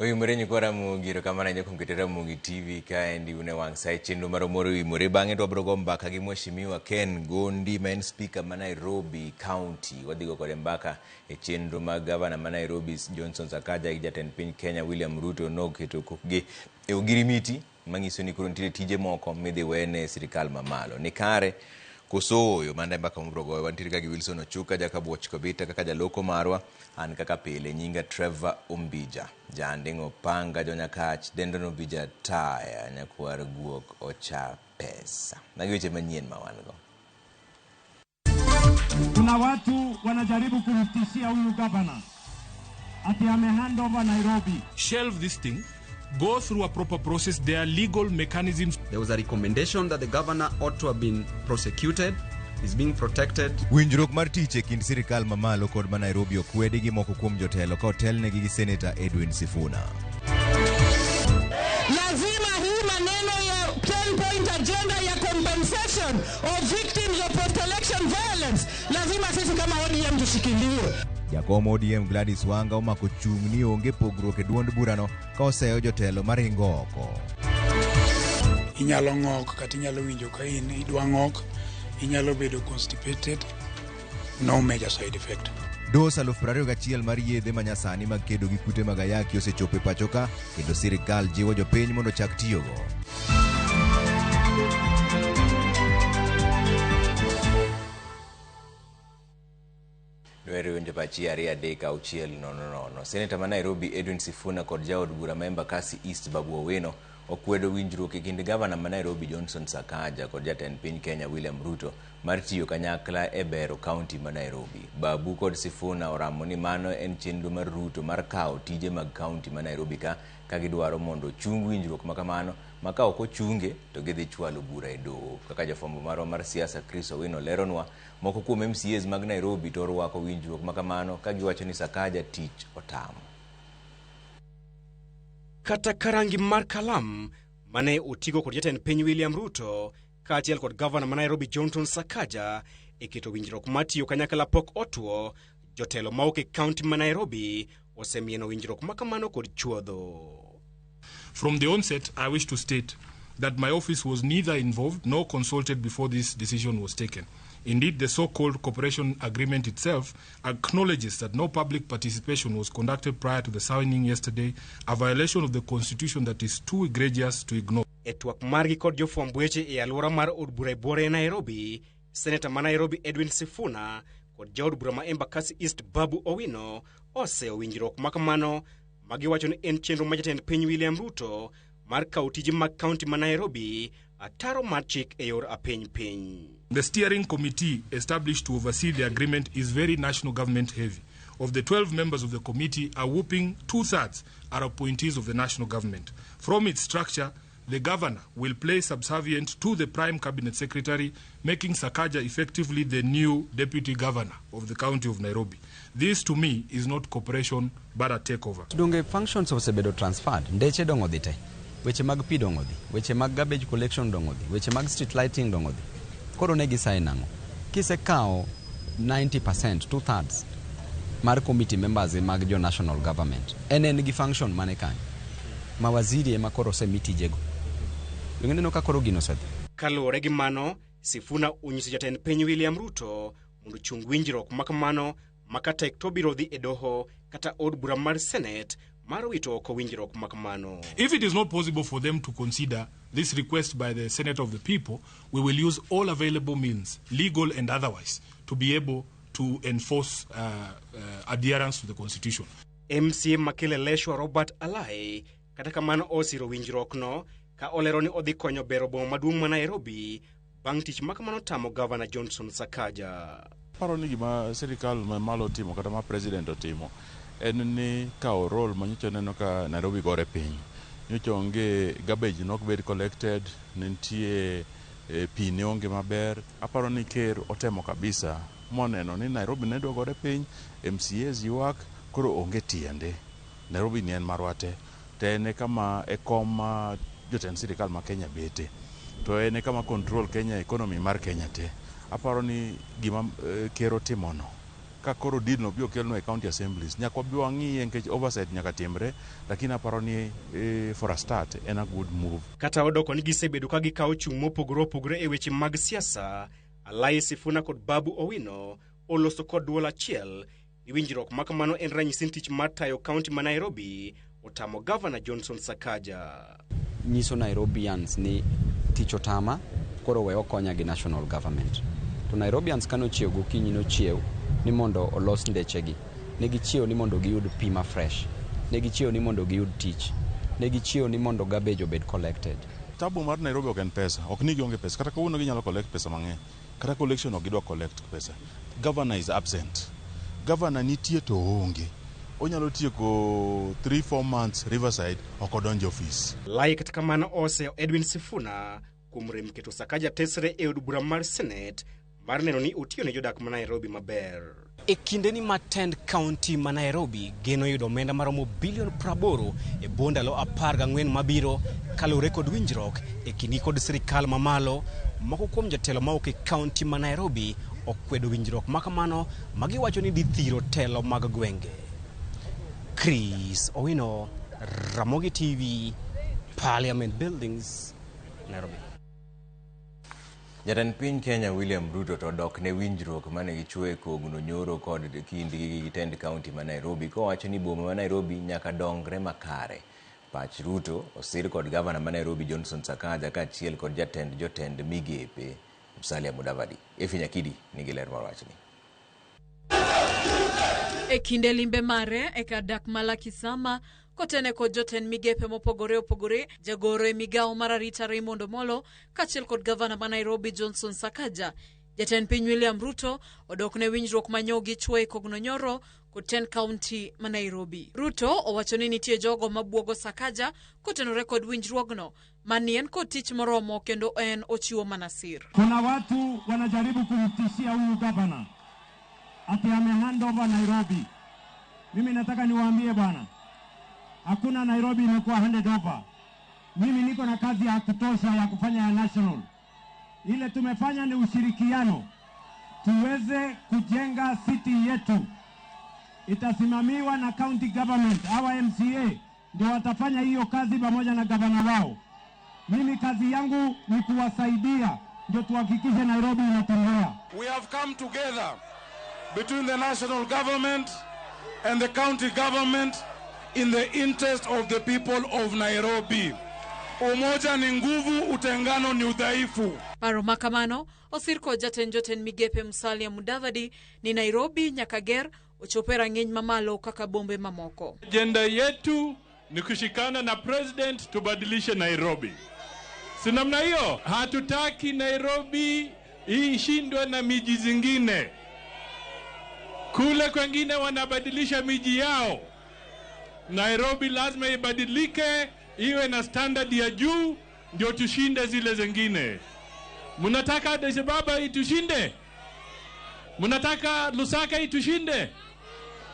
Oimore kora mugiro kama na kumketera mugi TV kaendi une wangsai chendu maromoro imore bange to brogo mbaka gi mheshimiwa Ken Gondi main speaker ma Nairobi County wadigo kore mbaka e chendu ma governor ma Nairobi Johnson Sakaja gi jatend piny Kenya William Ruto noketo kokgi e ogirimiti mangiso ni korontire tije moko midhi wene sirikal mamalo ni kare kosoyo manda mbaka mbrogo wantiri kagi Wilson Ochuka jaka buoch kobita kaka jaloko marwa an kaka pile nyinga Trevor Umbija jandingo panga jonyakach dendono bija taya nyakwar guok ocha pesa nagiweche manyien mawango. Kuna watu wanajaribu kumtishia huyu governor ati hand over Nairobi. Shelve this thing. Go through a proper process. There are legal mechanisms. There was a recommendation that the governor ought to have been prosecuted. He's being protected. Winjruok mar tich e kind sirikal mamalo kod ma Nairobi okwedi gi moko kuom jotelo ka otelnegi gi Senator Edwin Sifuna. Lazima hii maneno ya 10-point agenda ya compensation of victims of post-election violence lazima sisi kama ODM tushikilie. Jakom ODM Gladys Wanga omako chung' ni onge pogruok e duond burano ka oseyo jotelo maringo oko. Inyalo ng'ok kata inyalo winjo ka idwa ng'ok, inyalo bedo constipated, no major side effect. Dos 21,000 mar yedhe manyasani mag kedo gi kute mag ayaki osechopo e pacho ka kendo sirikal jiwo jopiny mondo chak tiyogo. Dwere wenjo pachi aria deka uchiel no. Senator ma Nairobi Edwin Sifuna kod jaod bura ma Embakasi East Babu Owino okwedo winjruok e kind governor ma Nairobi Johnson Sakaja kod jatend piny Kenya William Ruto mar tiyo kanyakla e bero county ma Nairobi. Babu kod Sifuna oramo ni mano en chenro mar Ruto mar kawo tije mag county ma Nairobi ka gidwaro mondo chung winjruok makamano maka ok ochunge to gidhi chwalo bura e doho. Kaka jafwambo marwa mar siasa Chris Owino leronwa, moko kuom MCAs mag Nairobi to orwako winjruok makamano ka giwacho ni Sakaja tich otamo. Kata karangi mar kalam mane otigo kod jatend piny William Ruto kaachiel kod governor ma Nairobi Johnson Sakaja eketo winjruok matiyo kanyakla pok otuo, jotelo mauke county ma Nairobi osemieno winjruok makamano kod chuodho. From the onset, I wish to state that my office was neither involved nor consulted before this decision was taken. Indeed, the so-called cooperation agreement itself acknowledges that no public participation was conducted prior to the signing yesterday, a violation of the constitution that is too egregious to ignore. Etwak margi kod jofwamb weche e alwora mar od bura e bore Nairobi, Senator ma Nairobi Edwin Sifuna kod jaod bura ma Embakasi East Babu Owino oseo winjruok makamano magiwacho ni en chenro ma jatend piny William Ruto mar kawo tije mag county ma Nairobi ataro mar chik e yor apiny. The steering committee established to oversee the agreement is very national government heavy. Of the 12 members of the committee, a whopping 2/3 are appointees of the national government. From its structure, the governor will play subservient to the prime cabinet secretary, making Sakaja effectively the new deputy governor of the county of Nairobi. This to me is not cooperation but a takeover. Donge functions osebedo transferred, ndeche dongo dhite, weche mag pi dongo dhi, weche mag garbage collection dongo dhi, weche mag street lighting dongo dhi. Koro negi sainango. Kise kao 90%, 2/3 mar committee members mag jo national government. En gi function mane kanyo. Mawaziri ema koro semitijego. Yongene no kakoro gino sadhi. Kaluwore gi mano, Sifuna unyiso jatend piny William Ruto mondo chung winjruok makamano makata to biro dhi e doho kata od bura mar Senate mar wito oko winjruok makamano. If it is not possible for them to consider this request by the Senate of the people, we will use all available means, legal and otherwise, to be able to enforce adherence to the constitution. MCA Makele Leshwa Robert Alai kata kamano osiro winjruok no ka olero ni odhi konyo bero boma maduong' ma Nairobi bang' tich makamano tamo Governor Johnson Sakaja. Paro ni gima sirikal mamalo timo kata ma president otimo en ni kao role manyicho neno ka Nairobi gore piny. Nyocho onge garbage nok bed collected, nentie pi ne onge maber. Aparo ni ker otemo kabisa moneno ni Nairobi ne dogore piny, MCAs yuak koro onge tiende. Nairobi ni en marwate. Te ene kama ekoma jotend sirikal ma Kenya bete. To ene kama control Kenya economy mar Kenya te. Aparo ni gima kero timono ka koro deal no biro kelno e county assemblies nyaka wabi wang'iye nikech oversight nyaka timre, lakini aparo ni for a start en a good move. Kata odoko ni gisebedo ka gikawo chung' mopogore opogore e weche mag siasa, Alai Sifuna kod Babu Owino oloso kod duol achiel ni winjruok ma kamano en ranyisi tich mar tayo kaunti ma Nairobi otamo Governor Johnson Sakaja. Nyiso Nairobians ni tich otama, koro we okonya gi national government. To Nairobians kano chiew gokinyi no chiew ni mondo olos ndechegi. Negi chiew ni mondo giyud pima fresh. Negi chiew ni mondo giyud tich. Negi chiew ni mondo garbage obed collected. Tabu mar Nairobi ok en pesa, ok ni gionge pesa. Kata kawuono ginyalo collect pesa mang'eny. Kata collection ok gidwa collect pesa. Governor is absent. Governor nitie to onge. Onyalo tieko 3-4 months Riverside ok odonjo office. Lai kata kamano oseo Edwin Sifuna kuom rem keto Sakaja tesre e od bura mar Senate mar neno ni otiyo ne jodak ma Nairobi maber. E kinde ni matend county ma Nairobi geno yudo omenda maromo bilion 80 e bwo ndalo 14 mabiro kalure kod winjruok e kindi kod sirikal mamalo. Moko kuom jotelo maok e county ma Nairobi okwedo winjruok makamano magiwacho ni dithiro telo mag gwenge. Chris Owino, Ramogi TV, Parliament Buildings, Nairobi. Jatend piny Kenya William Ruto to dok ne winjruok mane gichwe kogno nyoro kod kindi gi tend county ma Nairobi kowacho ni boma ma Nairobi nyaka dongre makare. Pach Ruto osir kod gavana ma Nairobi Johnson Sakaja kaachiel kod jotend migepe Musalia Mudavadi. Efi Nyakidi nigi ler mar wachni. E kinde limbe mare e kadak Malakisama kotene kod jotend migepe mopogore opogore, jagoro e migao mar arita Raymond Omolo kaachiel kod gavana ma Nairobi Johnson Sakaja, jatend piny William Ruto odok ne winjruok manyogi chwe kogno nyoro kod tend county ma Nairobi. Ruto owacho ni nitie jogo mabuogo Sakaja kotenore kod winjruogno manien kod tich moromo kendo en ochiwo manasir. Kuna watu wanajaribu kumtishia huyu gavana ati amehandover Nairobi. Mimi nataka niwaambie bwana, hakuna Nairobi imekuwa handed over. Mimi niko na kazi ya kutosha ya kufanya ya national. Ile tumefanya ni ushirikiano tuweze kujenga city yetu. Itasimamiwa na county government, our MCA ndio watafanya hiyo kazi pamoja na gavana wao. Mimi kazi yangu ni kuwasaidia ndio tuhakikishe Nairobi inatembea. We have come together between the national government and the county government in the interest of the people of Nairobi. Umoja ni nguvu, utengano ni udhaifu. Paro makamano osirko joten migepe Musalia Mudavadi ni Nairobi nyakager ochopera ng'eny mamalo kaka bombe mamoko. Agenda yetu ni kushikana na president tubadilishe Nairobi. Si namna hiyo, hatutaki Nairobi ishindwe na miji zingine. Kule kwengine wanabadilisha miji yao. Nairobi lazima ibadilike, iwe na standard ya juu ndio tushinde zile zingine. Munataka Addis Ababa itushinde? Munataka Lusaka itushinde?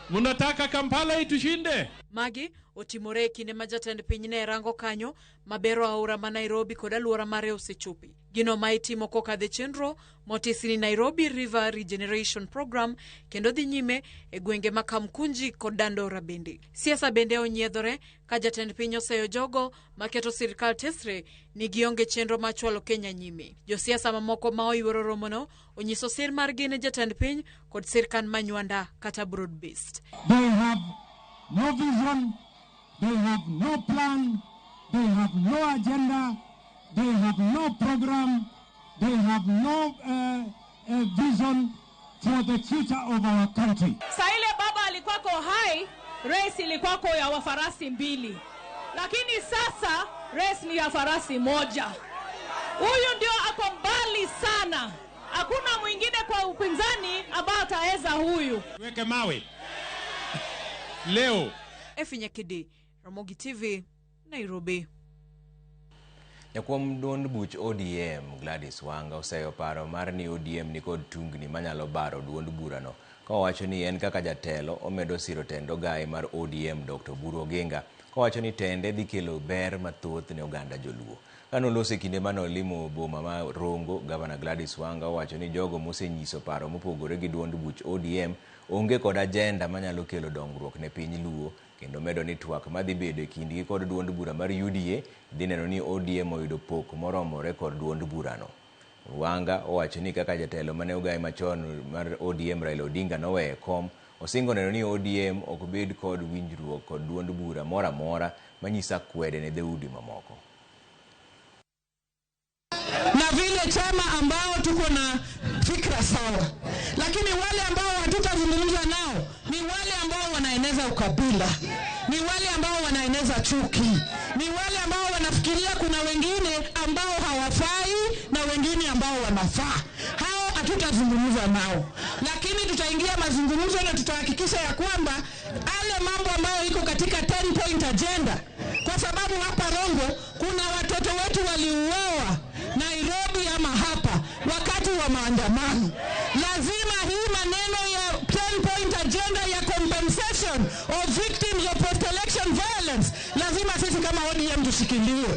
Munataka Kampala itushinde? Magi otimore kinde ma jatend piny ne rango kanyo mabero aora ma Nairobi kod aluora mare osechopi. Gino ma itimo kokadhe chenro motisni Nairobi River Regeneration Program kendo dhi nyime e gwenge ma Kamkunji kod Dandora bende. Siasa bende onyiedhore ka jatend piny oseyo jogo maketo sirkal tesre ni gionge chenro machwalo Kenya nyime. Josiasa mamoko ma oyuoro romono onyiso sir margi ne jatend piny kod sirkan manywanda kata broad based. They have no vision, they have no plan, they have no agenda, they have no program, they have no vision for the future of our country. Saile baba alikuwako hai, race ilikuwako ya wafarasi 2. Lakini sasa race ni ya farasi 1. Huyu ndio ako mbali sana. Hakuna mwingine kwa upinzani ambao ataweza huyu. Weke mawe. Leo. Efi Nyakidi, Ramogi TV, Nairobi. Jakuom duond buch ODM Gladys Wanga oseyo paro mar ni ODM ni kod tungni manyalo baro duond burano. Kawacho ni en kaka jatelo omedo siro tendo gae mar ODM Dr. Buru Oginga kowacho ni tende dhi kelo ber mathoth ne oganda joluo. Kanolose kinde mano limo boma ma Rongo, Gavana Gladys Wanga owacho ni jogo mosenyiso paro mopogore gi duond buch ODM onge kod ajenda manyalo kelo dongruok ne piny Luo, kendo medo ni twak madhi bedo e kindgi kod duond bura mar UDA dhi neno ni ODM oyudo pok moromore kod duond burano. Wanga owacho ni kaka jatelo mane ogai machon mar ODM Raila Odinga noweye kom, osingo neno ni ODM ok bed kod winjruok kod duond bura moro amora manyisa kwede ne dheudi mamoko. Na vile chama ambao tuko na fikra sawa, lakini wale ambao hatutazungumza nao ni wale ambao wanaeneza ukabila, ni wale ambao wanaeneza chuki, ni wale ambao wanafikiria kuna wengine ambao hawafai na wengine ambao wanafaa. Hao hatutazungumza nao, lakini tutaingia mazungumzo na tutahakikisha ya kwamba ale mambo ambayo iko katika 10-point agenda, kwa sababu hapa Rongo kuna watoto wetu waliuawa Nairobi ama hapa wakati wa maandamano. Lazima hii maneno ya 10-point agenda ya compensation of victims of post-election violence, lazima sisi kama ODM tushikilie.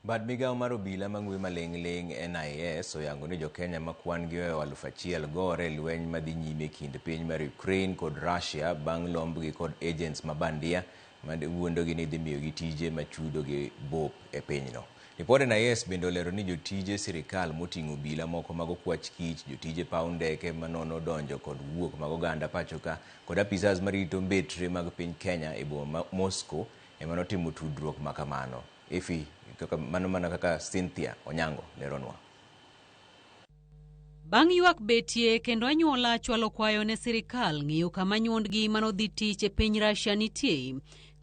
Bad migao mar obila mang'we maling'ling NIS oyango ni jokenya makwan gi 1,000 gore lweny madhi nyime kind piny mar Ukraine kod Russia bang' lombgi kod agents mabandia mawuondogi ni dhi miyogi tije machudo gi bop e pinyno. Ripode NIS bende olero ni jotije sirikal moting'o obila moko mag okwach kich, jotije paw ndeke manono donjo kod wuok mag oganda pachoka kod apisas marito mbetre mag piny Kenya e boma Moscow ema notimo tudruok makamano. Efi mana kaka Cynthia Onyango leronwa. Bang' ywak betie kendo anyuola chwalo kwayo ne sirikal ng'iyo kama nyuondgi manodhi tich e piny Russia nitie,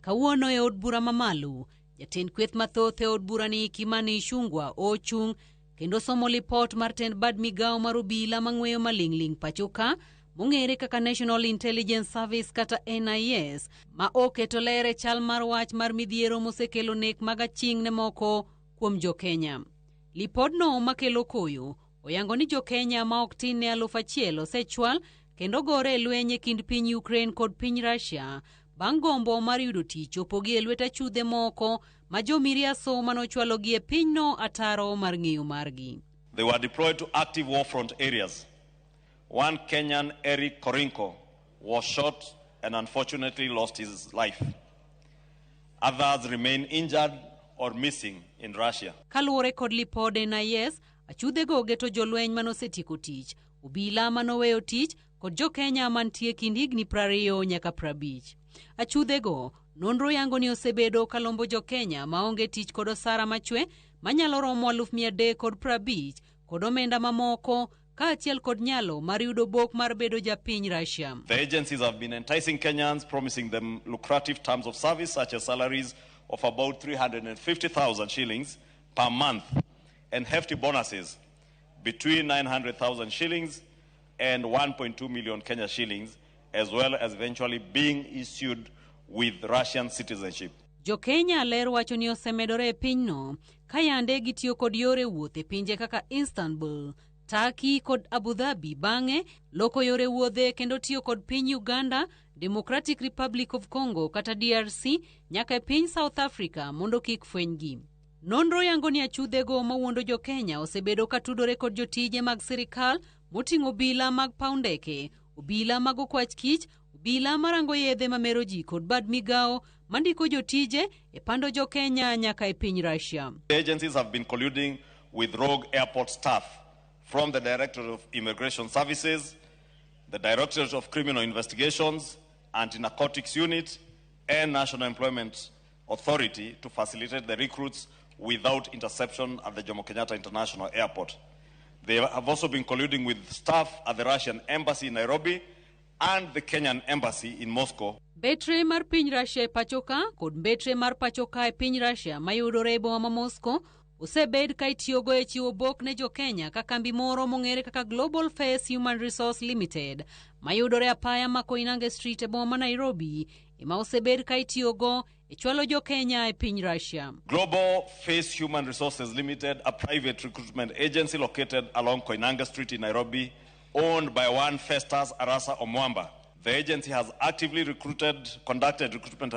kawuono e od bura mamalo, jatend kweth mathoth e od bura ni Kimani Ichung'wah ochung' kendo somo lipot mar tend bad migao mar obila mang'weyo maling'ling pachoka mong'ere kaka National Intelligence Service kata NIS, ma oketo lere chal mar wach mar midhiero mosekelo nek mag aching' ne moko kuom jokenya. Lipodno makelo koyo oyango ni jokenya ma ok tin ne 1,000 osechwal kendo gore lweny e kind piny Ukraine kod piny Russia bang' gombo mar yudo tich opogi e lwet achudhe moko ma jomiriaso manochwalogi e pinyno ataro mar ng'eyo margi. They were deployed to active war front areas. One Kenyan, Eric Korinko, was shot and unfortunately lost his life. Others remain injured or missing in Russia. Kaluwore kod lipode NIS, achudhego geto jolweny manosetieko tich, obila manoweyo tich kod jokenya mantie kind higni 20 nyaka 50. Achudhego nonro yango ni osebedo kalombo jokenya maonge tich kod osara machwe manyalo romo 350 kod omenda mamoko kaachiel kod nyalo mar yudo bok mar bedo japiny Russia. The agencies have been enticing Kenyans, promising them lucrative terms of service such as salaries of about 350,000 shillings per month and hefty bonuses between 900,000 shillings and 1.2 million Kenya shillings, as well as eventually being issued with Russian citizenship. Jokenya ler wacho ni osemedore e pinyno kayande gitiyo kod yore wuoth e pinje kaka Istanbul, Turkey kod Abu Dhabi bang'e loko yore wuodhe kendo tiyo kod piny Uganda, Democratic Republic of Congo kata DRC nyaka e piny South Africa mondo kik fwenygi. Nonro yango ni achudhego mawuondo jokenya osebedo katudore kod jotije mag sirikal moting'o obila mag paw ndeke, obila mag okwach kich, obila marango yedhe mamero ji kod bad migao mandiko jotije e pando jokenya nyaka e piny Russia. The agencies have been colluding with rogue airport staff from the Directorate of Immigration Services, the Directorate of Criminal Investigations, Anti-Narcotics Unit, and National Employment Authority to facilitate the recruits without interception at the Jomo Kenyatta International Airport. They have also been colluding with staff at the Russian Embassy in Nairobi and the Kenyan Embassy in Moscow. Betre mar piny Russia e pachoka kod betre mar pachoka e piny Russia mayudore e boma ma Moscow osebed ka itiyogo e chiwo bok ne jokenya ka kambi moro mong'ere kaka Global Face Human Resource Limited mayudore apaya ma Koinange Street e boma Nairobi ema osebed ka itiyogo e chwalo jokenya e piny Russia. Global Face Human Resources Limited, a private recruitment agency located along Koinange Street in Nairobi, owned by one Festus Arasa Omwamba, The agency has actively conducted recruitment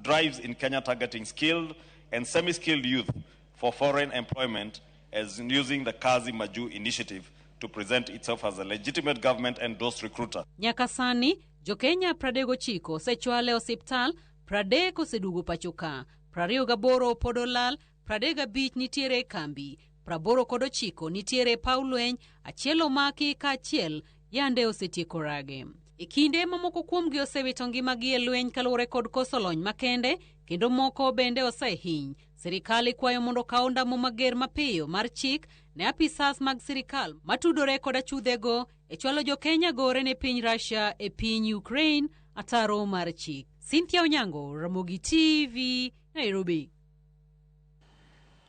drives in Kenya targeting skilled and semi-skilled youth for foreign employment as using the Kazi Maju initiative to present itself as a legitimate government-endorsed recruiter. Nyaka sani, Jo-Kenya 39 osechwal e osiptal, 30 oseduogo pachoka, 28 pod olal, 35 nitiere e kambi, 89 nitiere e paw lweny, achiel omaki kaachiel yande osetieko rage. E kinde mamoko kuomgi osewito ngimagi e lweny kaluwore kod koso lony makende, kendo moko bende osehiny. Sirikal ikwayo mondo kaw ndamo mager mapiyo mar chik ne apisas mag sirikal matudore kod achudhego e chwalo Jo-Kenya gore ne piny Russia e piny Ukraine ataro mar chik. Cynthia Onyango, Ramogi TV, Nairobi.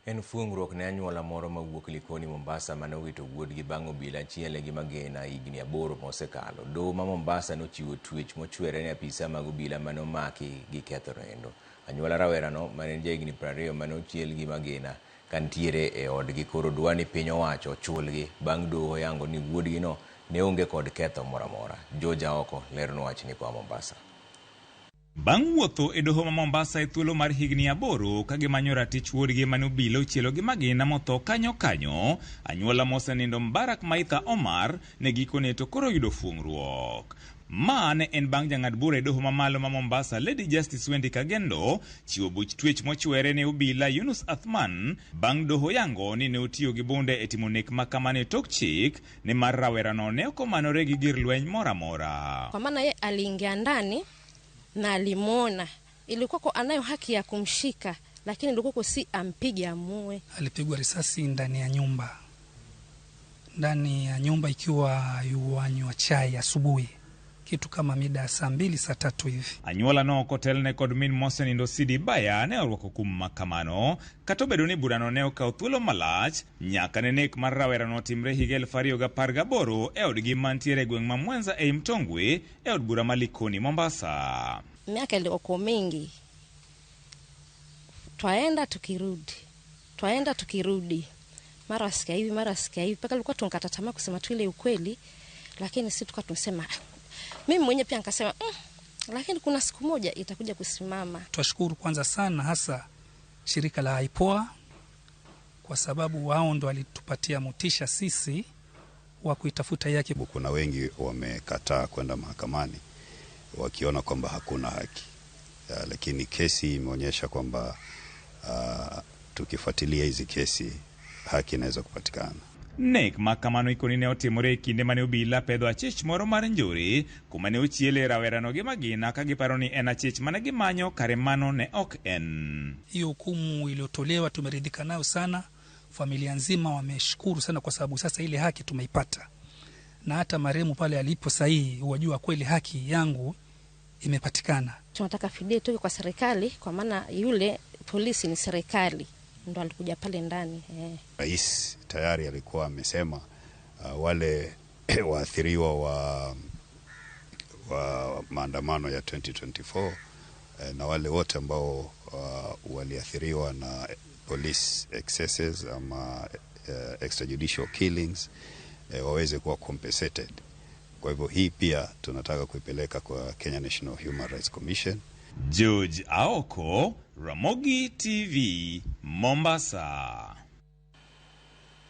En fuong'ruok ne anyuola moro mawuok Likoni, Mombasa mane owito wuodgi bang' obila achiel gi magena higni 8 mosekalo. Doho ma Mombasa nochiwo twech mochwere ne apisa mag obila mane omaki gi ketho rendo. Anyuola rawerano mane jahigni 20 mane ochiel gi magena kantiere e odgi koro dwa ni piny owacho chulgi bang' doho yango ni wuodgino ne onge kod ketho moro amora. Joja oko lerno wachni kwa Mombasa. Bang' wuotho e doho ma Mombasa e thuolo mar higni 8 ka gimanyo ratich wuodgi mane obila ochielo gi magina motho kanyo, anyuola mosenindo Mbarak Maitha Omar ne gikone to koro yudo fuong'ruok. Ma ne en bang' jang'ad bura e doho mamalo ma Mombasa Lady Justice Wendy Kagendo chiwo buch twech mochwere ne obila Yunus Athman bang' doho yango ni ne otiyo gi bunde e timo nek makamane tok chik ne mar rawerano ne okomanore gi gir lweny mora mora. Kwa maana yeye aliingia ndani na alimwona, ilikuwa anayo haki ya kumshika, lakini ilikuwa si ampige amue. Alipigwa risasi ndani ya nyumba ikiwa yuanywa chai asubuhi, kitu kama mida saa 2 saa 3 hivi. Anyuola no kotelne kod min mosenindo Sidi Baya ne orwako kum makamano, katobedo ni burano ne okawo thuolo malach nyaka ne nek mar rawerano timre higa 2018 e odgi mantiere gweng' ma Mwenza e Mtongwe e od bura ma Likoni, Mombasa. Miaka ilikuwa mingi, twaenda tukirudi, mara sikia hivi mpaka ilikuwa tunkata tamaa kusema tu ile ukweli, lakini sisi tukawa tunasema, mimi mwenyewe pia nikasema lakini kuna siku moja itakuja kusimama. Twashukuru kwanza sana hasa shirika la IPOA kwa sababu wao ndo walitupatia motisha sisi wa kuitafuta yake. Kuna wengi wamekataa kwenda mahakamani wakiona kwamba hakuna haki, lakini kesi imeonyesha kwamba tukifuatilia hizi kesi haki inaweza kupatikana. Nek makamano ikoni ne otimore kinde mane obila pedho achich moro mar njore kuma ne ochiele rawerano gi magina ka giparo ni en achich mane gimanyo kare mano ne ok en. Hiyo hukumu iliyotolewa tumeridhika nayo sana, familia nzima wameshukuru sana kwa sababu sasa ile haki tumeipata. Na hata marehemu pale alipo sahihi wajua kweli haki yangu imepatikana. Tunataka fidia toke kwa serikali kwa maana yule polisi ni serikali ndo alikuja pale ndani. Rais tayari alikuwa amesema wale waathiriwa wa maandamano ya 2024 na wale wote ambao waliathiriwa na police excesses ama extrajudicial killings waweze kuwa compensated. Kwa hivyo hii pia tunataka kuipeleka kwa Kenya National Human Rights Commission. George Aoko, Ramogi TV, Mombasa.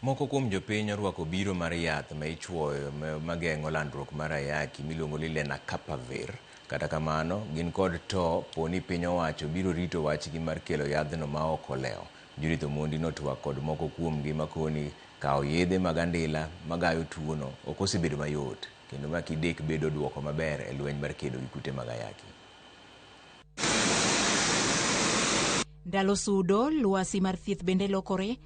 Moko kuom jopiny orwako biro mar yath ma ichwoyo mageng'o landruok mar ayaki miluongo ni Lenacapavir. Kata kamano, gin kod to poni piny owacho biro rito wachgi mar kelo yadhno ma ok olewo. Judith Omondi notwak kod moko kuomgi makoni kawo yedhe mag andila magayo tuono ok osebedo mayot, kendo ma kidek bedo duoko maber e lweny mar kedo gi kute mag ayaki. Ndalo sudo, lwasi mar thieth bende lokore,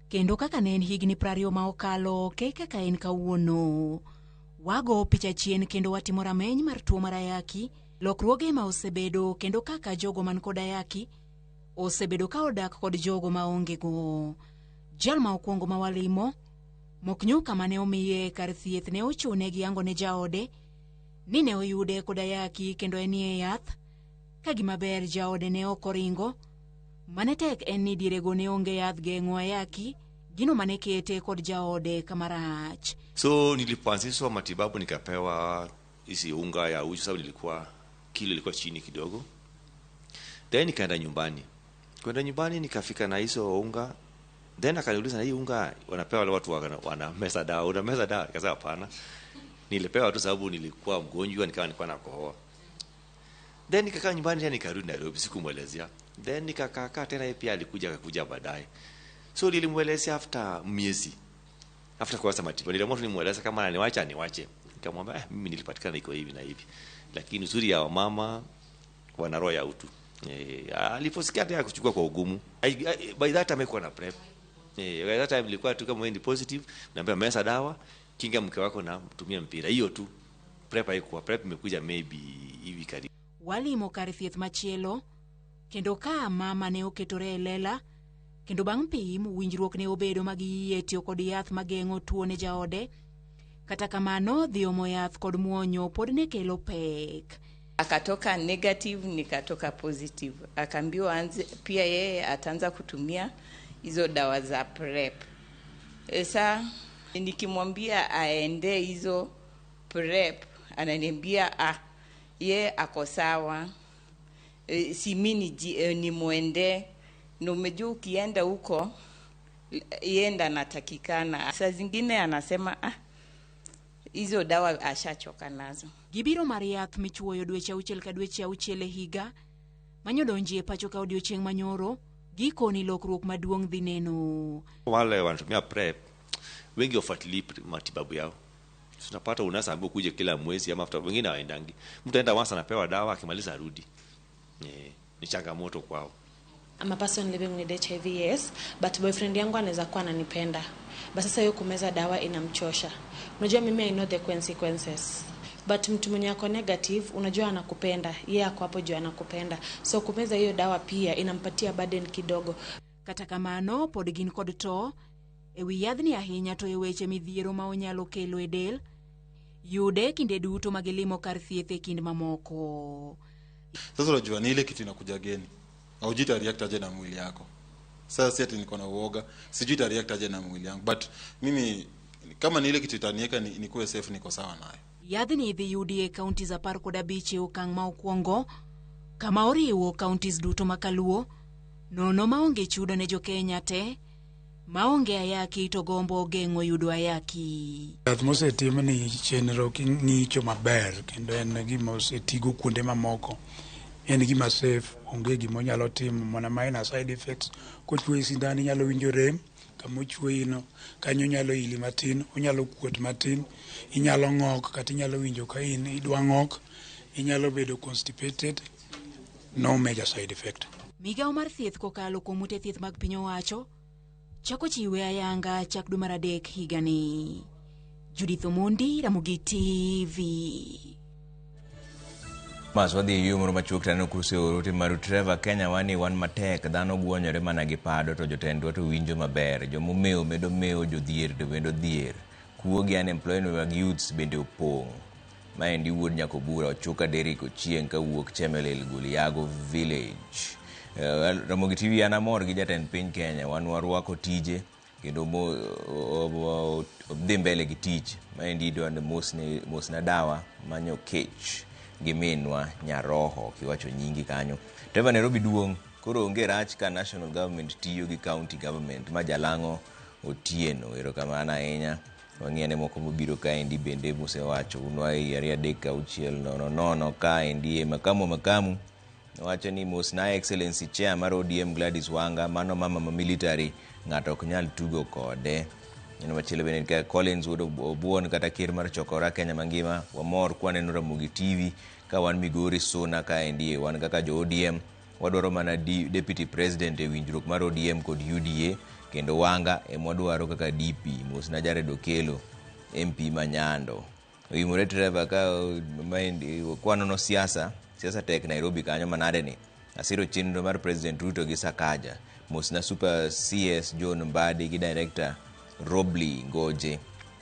kendo kaka ne en higni 20 ma okalo kaka en kawuono. Wago picha chien kendo watimo rameny mar tuo mar ayaki, lokruoge ma osebedo kendo kaka jogo man kod ayaki osebedo ka odak kod jogo ma onge go. Jal ma okwongo ma walimo, Moknyuka mane omiye kar thieth ne ochune gi yango ne jaode ni ne oyude kod ayaki kendo enie yath, ka gima ber jaode ne okoringo. Mane tek en ni dirego ne onge yath geng'o ayaki, gino mane kete kod jaode kamarach. So nilipoanzishwa matibabu nikapewa hizi unga ya uji, sababu kilo ilikuwa chini kidogo. Then nikaenda nyumbani. Kwenda nyumbani nikafika na hizo unga. Then akaniuliza, na hii unga wanapewa wale watu wana meza dawa, una meza dawa? Nikasema hapana. Nilipewa tu sababu nilikuwa mgonjwa, nilikuwa nakohoa. Then nikakaa nyumbani tena, nikarudi Nairobi, sikumuelezea. Then nikakaa tena, yeye pia akakuja baadaye. So nilimuelezea after miezi. After kuanza matibabu nilimwambia nimueleza kama ananiacha niwache. Nikamwambia mimi nilipatikana iko hivi na hivi. Lakini uzuri ya mama wana roho ya utu. Aliposikia hata kuchukua kwa ugumu. By that time alikuwa na prep. By that time nilikuwa tu kama wewe positive, naambia mesa dawa, kinga mke wako na mtumia mpira. Hiyo tu. Prep haikuwa, prep imekuja maybe hivi karibu. Wali mokar thieth machielo kendo ka mama ne oketore lela kendo bang' pim winjruok ne obedo magiyie tiyo kod yath mageng'o tuo ne jaode. Kata kamano dhi omo yath kod muonyo pod ne kelo pek. Akatoka negative nikatoka positive. Akaambiwa pia yeye ataanza kutumia hizo dawa za prep. Sasa nikimwambia aende hizo prep ananiambia ye ako sawa. Si mimi ni muende. Na umejua ukienda huko yenda natakikana. Saa zingine anasema hizo dawa ashachoka nazo. Gibiro mar yath michuoyo dweche auchiel ka dweche auchiel higa manyodonji e pacho ka odiochieng' manyoro gikoni lokruok maduong' dhi neno. Wale wanatumia prep wengi wafuatilia matibabu yao. Tunapata unasaambiwa kuja kila mwezi ama after wengine hawaendangi. Mtu aenda once anapewa dawa akimaliza arudi. Ni changamoto kwao. I'm a person living with HIV, yes, but boyfriend yangu anaweza kuwa ananipenda. But sasa hiyo kumeza dawa inamchosha. Unajua mimi I know the consequences. But mtu mwenye ako negative unajua anakupenda. Yeye ako hapo juu anakupenda. So kumeza hiyo dawa pia inampatia burden kidogo. Kata kamano pod gin kod to ewi yadhni ahinya to e weche midhiero ma onyalo kelo e del. Yude kinde duto magilimo kar thieth e kind mamoko. Sasa unajua ni ile kitu inakuja geni. Haujita react aje na mwili yako. Sasa si ati niko na uoga, sijui ta react aje na mwili yangu. But mimi kama ni ile kitu itaniweka nikuwe safe, niko sawa nayo. Yadhni idhi yudi e counties 15 e okang' ma okwongo kama oriwo counties duto makaluo nono maonge chudo ne jo Kenya te maonge ayaki to gombo geng'o yudo ayaki. Yath mosetim ni chenro ng'icho maber kendo en gima osetigo kuonde mamoko. En gima safe, onge gima onyalo timo mana minor side effects. Kochwe sindani nyalo winjo rem, kama ochwe ino kanyo nyalo ili matin, onyalo kuot matin, inyalo ng'ok kata inyalo winjo ka idwa ng'ok, inyalo bedo constipated, no major side effect. Migawo mar thieth kokalo kuom ute thieth mag piny owacho chako chiwe ayanga chak dwe mar 3 higani. Judith Omondi, Ramogi TV. Wadhi yumoro machuok tano kurse orote maru Trevor Kenya wani wan matek dhano guonyore mana gi pado to jotendwa to winjo maber jomomeo medo meo jodhier to medo dhier kuogi unemployment mag youths bende opong'. Maendi wuod Nyakobura Ochuka Derrick Ochieng' ka wuok Chemelil Guliago Village. Ramogi TV anamor gi jatend piny Kenya wan warwako tije kendo dhi mbele gi tich. Maendi idwani mosna dawa manyo kech giminwa Nyaroho kiwacho nyingi kanyo. Teva Nairobi duong' koro onge rach ka national government tiyo gi county government ma Jalang'o Otieno. Erokamano ahinya. Wang'iane moko mobiro kaendi bende mosewacho unwa 3-6-0 kaendi makamu wacho ni mosna excellency chair mar ODM Gladys Wanga mano mama ma military ng'ato ok nyal tugo kode. Ino machielo bende ka Collins Wood Obuon kata ker mar chokora Kenya mangima wamor kwaneno Ramogi TV ka wan Migori Suna kaendi wan kaka jo ODM wadwaro mana deputy president e winjruok mar ODM kod UDA kendo Wanga emwadwaro kaka DP mosna Jared Okelo MP Manyando. Wimore Trevor ka maendi kwanono siasa tek Nairobi kanyo manade ni asiro chenro mar President Ruto gi Sakaja mosna Super CS John Mbadi gi director Robli Ngoje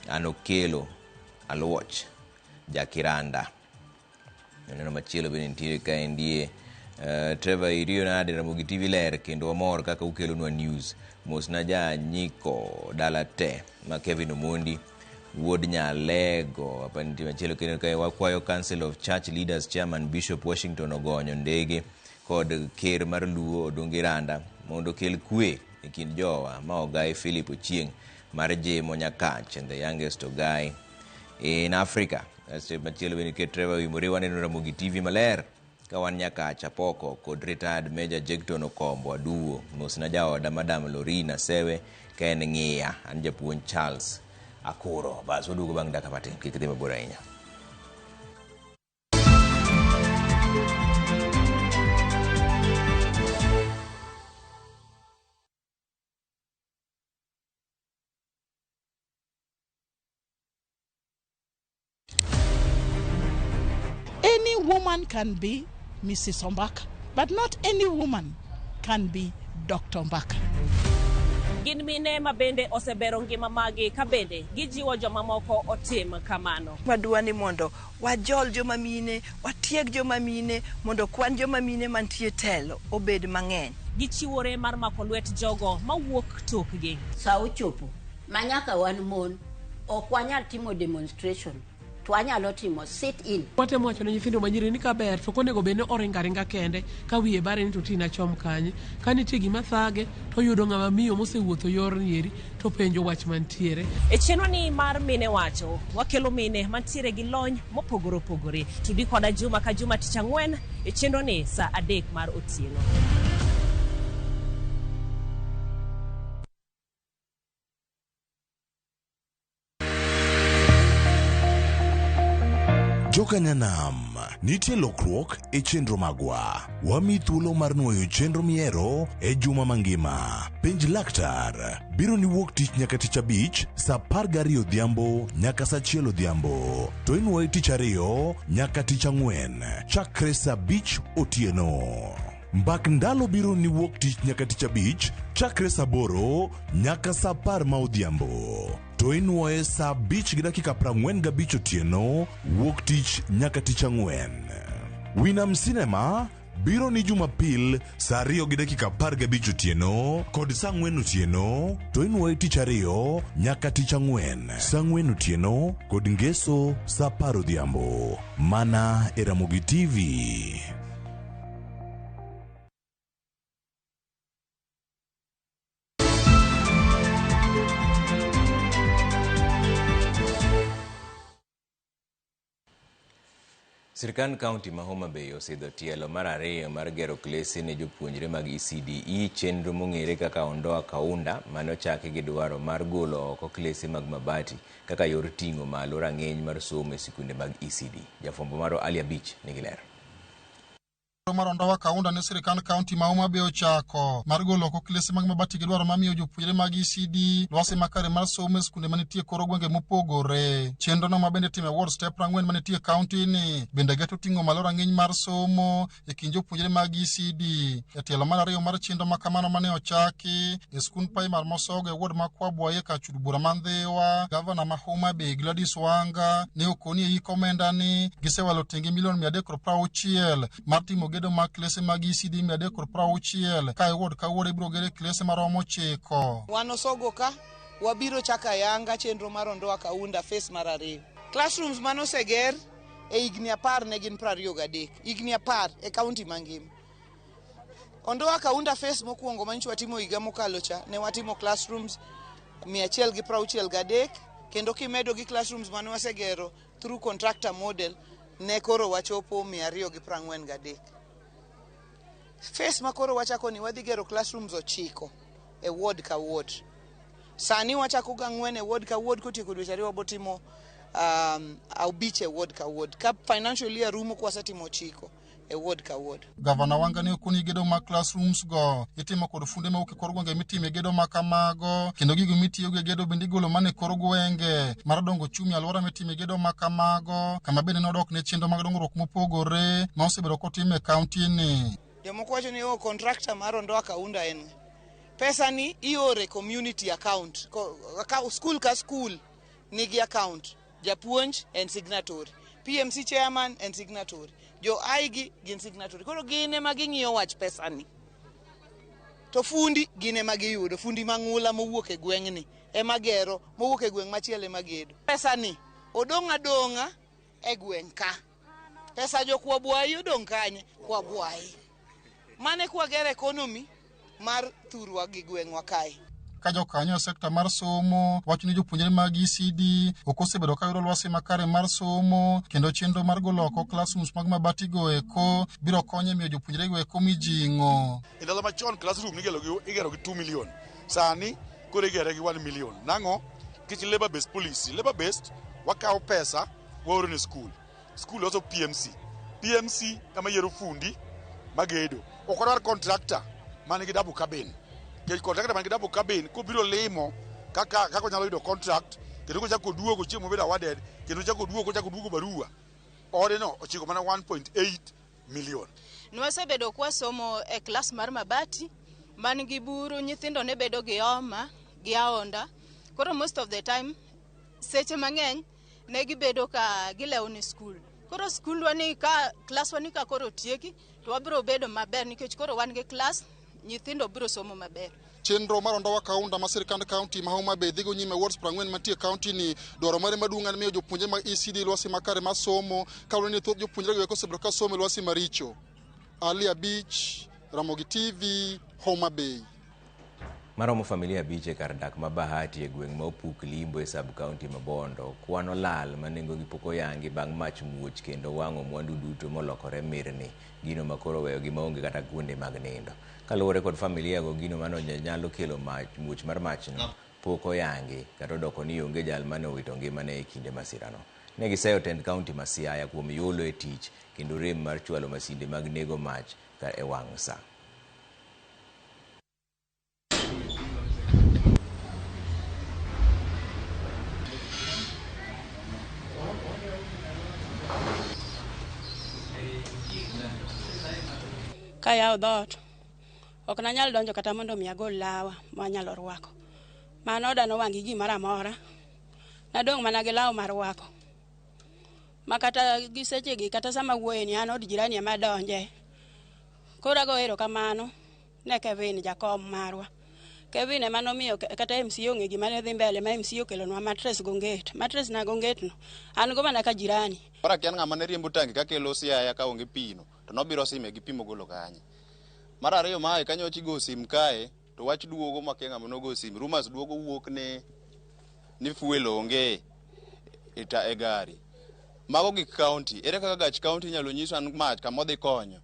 Anokelo Alwatch Jakiranda. Neno machielo bende nitiere kaendi Trevor Irio nade Ramogi TV ler kendo amor kaka ukelo nwa news mosna ja nyiko dala te ma Kevin Omondi wuod Nyalego. Hapa ndio machielo kendo ka wakwayo Council of Church Leaders Chairman Bishop Washington Ogonyo ndege kod ker mar Luo Odongiranda mondo kel kwe e kind jowa ma Ogai Philip Ochieng mar Jemo Nyakach and the youngest Ogai in Africa. Machielo bende ke Trevor Wimore waneno Ramogi TV maler ka wan Nyakach Apoko kod retired Major Jecton Okombo Aduo mosna jaoda Madam Lorina Sewe ka en ng'iya an japuonj Charles Akuro. Bas waduogo bang' dakika matin, kik dhi mabor ahinya. Any woman can be Mrs. Ombaka, but not any woman can be Dr. Ombaka. Gin mine ma bende osebero ngima magi ka bende gijiwo joma moko otim kamano. Wadwani mondo wajol joma mine, watieg joma mine mondo kwan joma mine mantie telo obed mang'eny. Gichiwore mar mako lwet jogo mawuok tokgi. Sa ochopo manyaka wan mon ok wanyal timo demonstration. Twanyalo timo sit in. Watemo wacho ne nyithindo manyiri ni kaber to konego bene oringa kende ka wiye bare ni to tina chom kanye ka nitie gima thage to yudo ng'ama miyo mosewuotho yor nieri to penjo wach mantiere. E chenro ni mar mine wacho wakelo mine mantiere gi lony mopogore opogore. Tudi koda juma ka juma tich ang'wen e chenro ni sa 3 mar otieno. Jokanyanam, nitie lokruok e chenro magwa. Wami thuolo mar nuoyo chenro miero e juma mangima. Penj laktar, biro ni wuok tich nyaka tich abich, sa 12 odhiambo nyaka sa 1 odhiambo. To inuoyo tich ariyo nyaka tich ang'wen, chakre sa 5 otieno. Mbak ndalo biro ni wuok tich nyaka tich abich, chakre sa 8 nyaka sa 10 ma odhiambo. To inuoye sa 5:45 otieno, wuok tich nyaka tich ang'wen. Winam Cinema biro ni Jumapil sa 2:15 otieno kod sa 4 otieno. To inuoye tich ariyo nyaka tich ang'wen, sa 4 otieno kod ngeso sa 10 odhiambo. Mana e Ramogi TV. Sirkand County ma Homa Bay osidho tielo mar ariyo mar gero klese ne jopuonjre mag ECD chenro mong'ere kaka Ondoa Kaunda mane ochaki gi dwaro mar golo oko klese mag mabati kaka yor ting'o malo rang'eny mar somo e sikunde mag ECD. Jafwambo maro Alia Beach nigi ler. Mar Ondoa Kaunda ne sirkand County ma Homa Bay ochako mar golo oko klese mag mabati gi dwaro mamiyo jopuonjre mag ECD lwasi makare mar somo e sikunde manitie koro gwenge mopogore. Chenro no mabende time ward step 4 manitie county ni bende geto ting'o malo rang'eny mar somo e kind jopuonjre mag ECD. E tielo mar ariyo mar chenro makamano mane ochaki e skund primar Mosogo e ward ma Kwabwaye ka chud bura mandhiwa, gavana ma Homa Bay Gladys Wanga ne okoni e iko omenda ni gisewalo tenge milion 360 mar timo gedo mag klese mag ECD 360 ka e ward ka ward ibiro gere klese maromo 9. Wan Osogo ka wabiro chaka yanga chenro mar Ondoa Kaunda phase mar 2. Classrooms manoseger e higni 10 ne gin 23, higni 10 e county mangima. Ondoa Kaunda phase mokwongo manyicho watimo higa mokalo cha ne watimo classrooms 163 kendo kimedo gi classrooms mane wasegero through contractor model ne koro wachopo 243. Phase makoro wachako ni wadhi gero classrooms 9 e ward ka ward. Sani wachako ga 4 e ward ka ward kotieko dweche ariyo wabotimo abich e ward ka ward. Ka financial year rumo kwa satimo 9 e ward ka ward. Gavana Wanga ne okoni gedo ma classrooms go itimo kod funde ma koro gwenge mitime gedo makamago kendo gigo mitiyo ge gedo bende golo mane koro gwenge mar dongo chumi alwora mitime gedo makamago kama bende nodok ne chenro mag dongruok mopogore ma osebedo kotime county ni. Jomoko wacho ni contractor mar Ondoa Kaunda en pesa ni iore community account school ka school nigi account, japuonj and signatory, PMC chairman and signatory, jo aigi gin signatory. Koro gine ma ging'iyo wach pesa ni to fundi gine magiyudo, fundi mang'ula mowuok e gweng'ni ema gero, mowuok e gweng' machielo ema gedo. Pesa ni odong' adong'a e gweng' ka. Pesa jo Kwabwai odong' kanye? Kwabwai. Mane kwagero ekonomi mar thurwa gi gweng'wa kae. Ka jokanyo sekta mar somo wacho ni jopuonjre mag ECD ok osebedo ka yudo lwasi makare mar somo, kendo chenro mar golo oko classrooms mag mabati go eko biro konyo miyo jopuonjre go eko mijing'o. E ndalo machon classroom igero gi 2 million, sani koro igere gi 1 million. Nang'o? Kich labor based policy. Labor based wakawo pesa waoro ne school. School also PMC kama yiero fundi magedo. Ok odwar contractor manigi double cabin. Kech contractor manigi double cabin kubiro limo kaka nyalo yudo contract, kendo kochako duogo chiemo bedo awarded, kendo kochako duogo barua. Ode no ochiko mana 1.8 million. Nwasebedo kwa somo e class mar mabati, manigi buru, nyithindo ne bedo gi homa, gi aonda. Koro most of the time seche mang'eny ne gibedo ka gilewo ni school. Koro school wani ka class wani ka koro tieki, to wabiro bedo maber nikech koro wan gi class, nyithindo biro somo maber. Chenro mar Ondowa Kaunda ma sirkand kaunti ma Homa Bay dhigo nyime wards 40 mantie kaunti ni dwaro mare maduong' en miyo jopuonjre mag ECD lwasi makare mar somo, kaluwore ni thoth jopuonjre go osebedo ka somo lwasi maricho. Ali Abich, Ramogi TV, Homa Bay. Maromo familia biche kar dak ma Bahati e gweng' ma Opuk Limbo e sub county ma Bondo kwano lal manengo gi poko yangi bang' mach muoch kendo wang'o mwandu duto molokore mirni, gino makoro weyo gi maonge kata kuonde mag nindo. Kaluwore kod familia go, gino mano nyalo kelo muoch mar machno poko yangi kata odoko ni onge jal mane owito ngimane e kinde masirano. Ne giseyo tend county ma Siaya kuom yolo e tich kendo rem mar chwalo masinde mag nego mach ka e wang' sa. Kaya dot ok nanyal donjo kata mondo mi agol lawa ma nyalo rwako. Mano dano wangi gimoro amora. Nadong' mana gi law mar rwako. Makata gi sechegi kata sama wuoye ni an od jirani ema donje. Koro ago ero kamano ne Kevin Jakom marwa. Kevin ema nomiyo kata MC onge gima ne dhi mbele, ma MC okelonwa mattress gonget. Mattress na gonget no an go mana ka jirani. Ora kian ng'ama ne riembo tangi kakelo Siaya ka onge pino to nobiro sime gi pimo golo kanye. Mar ariyo mae kanyo chigo sim kae to wach duogo makia ng'ama nogo sim, rumors duogo wuok ni fuel onge e gari. Mago gik county, ere kaka gach county nyalo nyiso an mach kama odhi konyo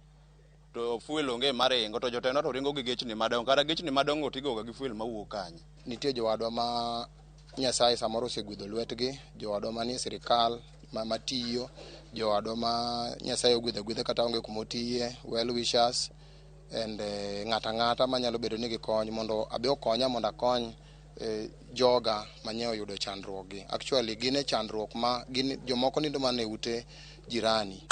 to fuel onge maringo to jotelo to ringo gi gechni madongo, kata gechni madongo tigoga gi fuel mawuok kanye. Nitie jowadwa ma Nyasaye samoro osegudho lwetgi, jowadwa manie sirikal matiyo, jowadwa ma Nyasaye ogwedho kata onge kumotiye, well wishers, and ng'ata manyalo bedo ni gikony mondo abe okonya mondo akony joga manye oyudo chandruokgi. Actually gine chandruok ma gin jomoko nindo mane ute jirani.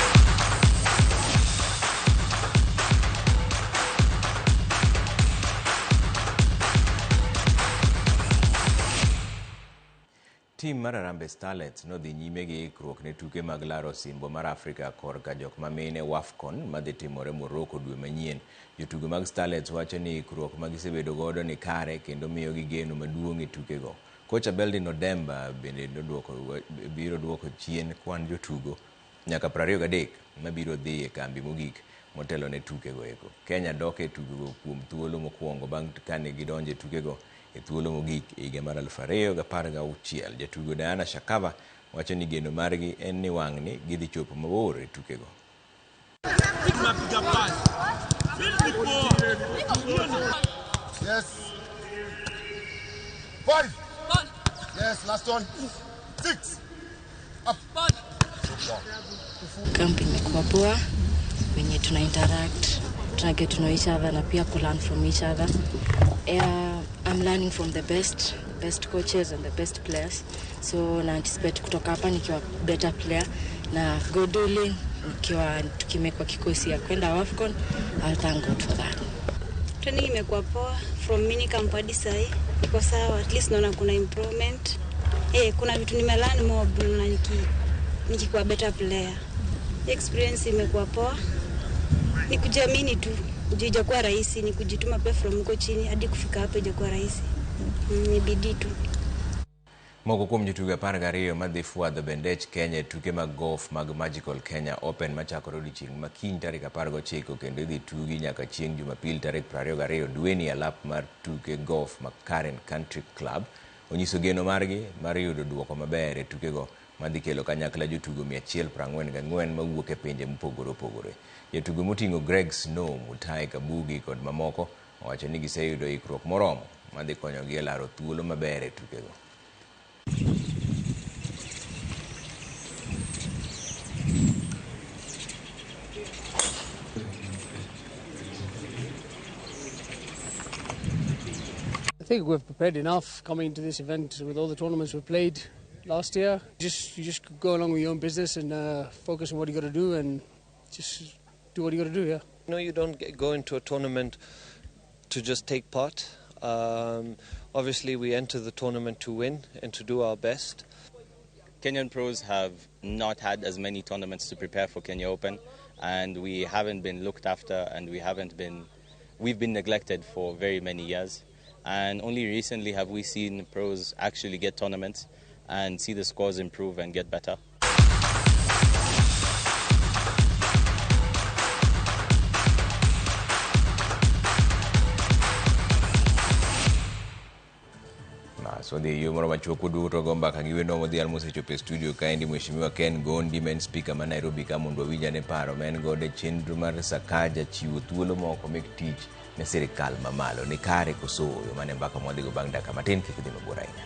Tim mar Harambee Starlets nodhi nyime gi ikruok ne tuke mag laro simbo mar Afrika korka jok mamine WAFCON madhi timore Morocco dwe manyien. Jotugo mag Starlets wacho ni ikruok magisebedo godo ni kare kendo miyo gi geno maduong' e tukego. Kocha Beldin Odemba bende biro duoko chien kwan jotugo nyaka 23 mabiro dhi e kambi mogik motelo ne tukego eko. Kenya dok e tukego kuom thuolo mokwongo bang' kane gidonje tukego e thuolo mogik e higa mar 2016. Jatugo Diana Shakava wacho ni geno margi en ni wang'ni gidhi chopo mabor e tukego. Yes. 5. Yes, last one. 6. Up. Kampi imekuwa poa, wenye tuna interact, tuna get to know each other na pia learn from each other. I'm learning from the best coaches and the best players. So na anticipate kutoka hapa nikiwa better player na godoli nikiwa tukimekwa kikosi ya kwenda WAFCON. I'll thank God for that. Training imekuwa poa from mini camp hadi sai. Iko sawa, at least naona kuna improvement. Kuna vitu nimelearn more na nikikuwa better player. Experience imekuwa poa. Ni kujiamini tu. Ijakuwa rahisi, ni kujituma pia from huko chini hadi kufika hapa ijakuwa rahisi. Ni bidii tu. Moko kuom jotugo 12 madhi fuadho bendech Kenya tuke mag golf mag Magical Kenya Open machakore odiechieng' ma kiny tarik 19 kendo idhi tugi nyaka chieng' Jumapil tarik 22 dweni e alap mar tuke golf mag Karen Country Club onyiso geno margi mar yudo duoko maber e tukego madhi kelo kanyakla jotugo 144 mawuok e pinje mopogore opogore. Jotugo moting'o Greg Snow, Mutai Kabugi kod mamoko owacho ni giseyudo ikruok moromo madhi konyogi e laro thuolo maber e tukego. I think we've prepared enough coming into this event with all the tournaments we played last year. You just go along with your own business and focus on what you got to do and just do what you got to do. Yeah. No, you don't go into a tournament to just take part. Obviously, we enter the tournament to win and to do our best. Kenyan pros have not had as many tournaments to prepare for Kenya Open, and we haven't been looked after, and we've been neglected for very many years. And only recently have we seen pros actually get tournaments and see the scores improve and get better. So the yumoro machuku duto gomba kagiweno modhial mosechopo e studio kaendi Mheshimiwa Ken Gondi, men speaker ma Nairobi ka mondo winja ne paro men gode chenro mar Sakaja chiwo thuolo moko mek tich ne sirikal mamalo ni kare koso yo mane mbaka modhigo bang' dakika matin kik dhi mabor ahinya.